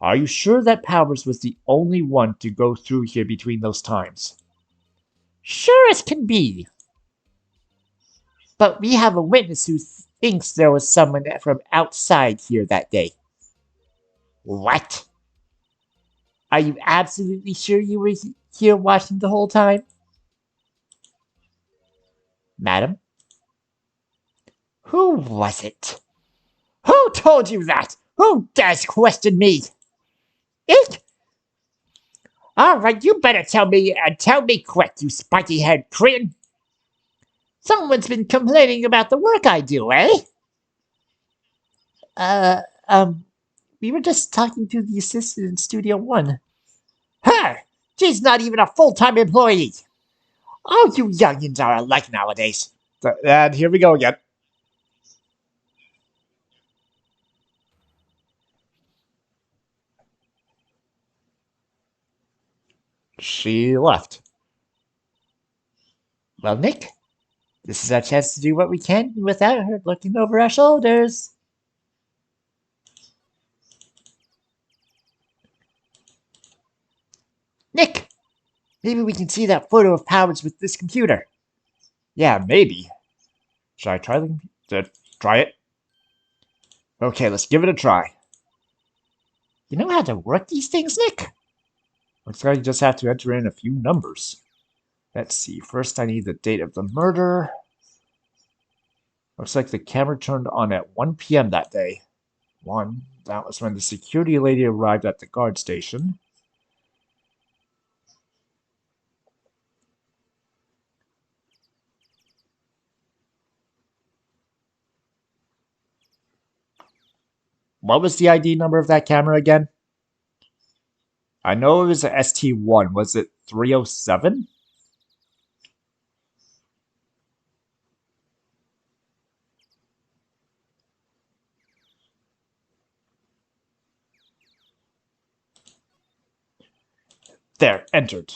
Are you sure that Powers was the only one to go through here between those times? Sure as can be. But we have a witness who thinks there was someone from outside here that day. What? Are you absolutely sure you were here watching the whole time? Madam? Who was it? Who told you that? Who dares question me? It? Alright, you better tell me and tell me quick, you spiky-haired cretin. Someone's been complaining about the work I do, eh? Uh, we were just talking to the assistant in Studio One. Her! She's not even a full-time employee! All you youngins are alike nowadays. And here we go again. She left. Well, Nick, this is our chance to do what we can without her looking over our shoulders. Nick, maybe we can see that photo of Powers with this computer. Yeah, maybe. Should I try it? Okay, let's give it a try. You know how to work these things, Nick? Looks like I just have to enter in a few numbers. Let's see. First, I need the date of the murder. Looks like the camera turned on at 1 p.m. that day. That was when the security lady arrived at the guard station. What was the ID number of that camera again? I know it was a ST1. Was it 307? There, entered.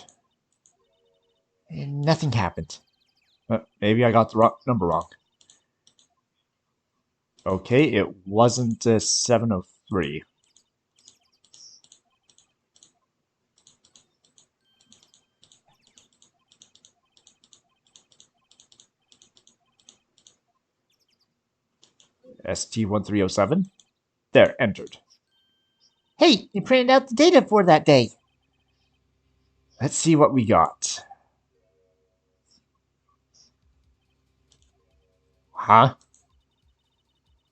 Nothing happened. Maybe I got the number wrong. Okay, it wasn't 703. ST1307. There, entered. Hey, you printed out the data for that day. Let's see what we got. Huh?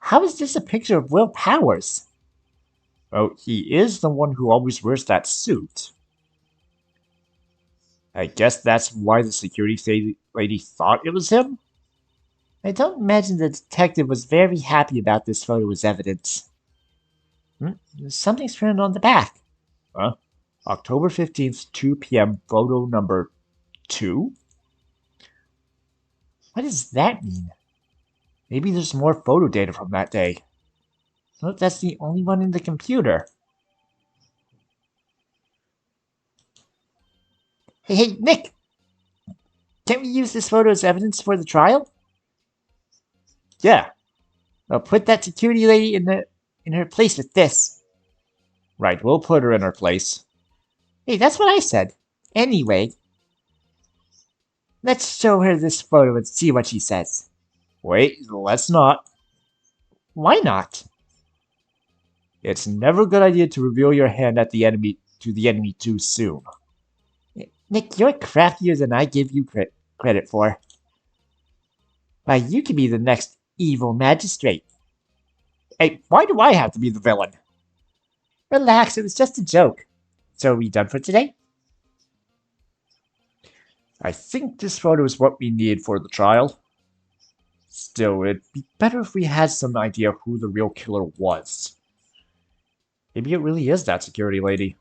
How is this a picture of Will Powers? Oh, he is the one who always wears that suit. I guess that's why the security lady thought it was him? I don't imagine the detective was very happy about this photo as evidence. Something's printed on the back. Huh? October 15th, 2 p.m., photo number 2? What does that mean? Maybe there's more photo data from that day. Well, that's the only one in the computer. Hey, Nick! Can't we use this photo as evidence for the trial? Yeah, I'll put that security lady in her place with this. right, we'll put her in her place. Hey, that's what I said. Anyway, let's show her this photo and see what she says. Wait, let's not. Why not? It's never a good idea to reveal your hand at the enemy too soon. Nick, you're craftier than I give you credit for. Why, you could be the next evil magistrate. Hey, why do I have to be the villain? Relax, it was just a joke. So are we done for today? I think this photo is what we need for the trial. Still, it'd be better if we had some idea who the real killer was. Maybe it really is that security lady.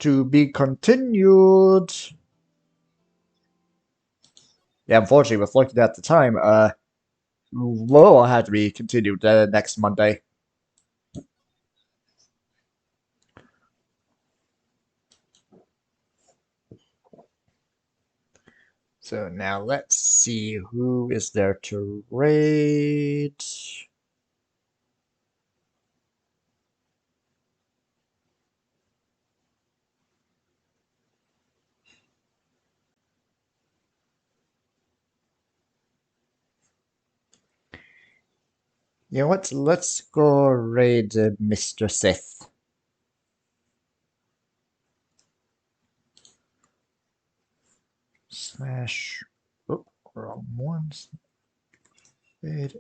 To be continued. Yeah, unfortunately, with looking at the time, will have to be continued next Monday. So now let's see who is there to raid. You know what? Let's go raid Mr. Sith. Slash. Oh, wrong ones. Raid.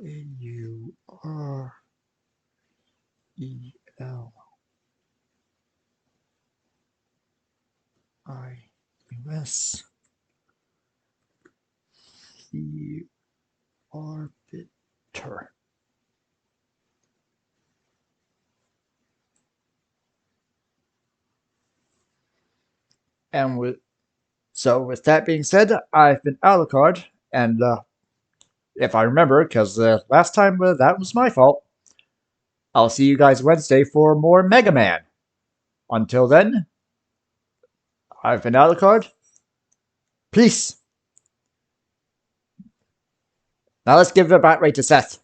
AURELIUS. The Arbiter. And with that being said, I've been Alucard, and if I remember, because last time that was my fault, I'll see you guys Wednesday for more Mega Man. Until then, I've been Alucard. Peace. Now let's give it back right to Seth.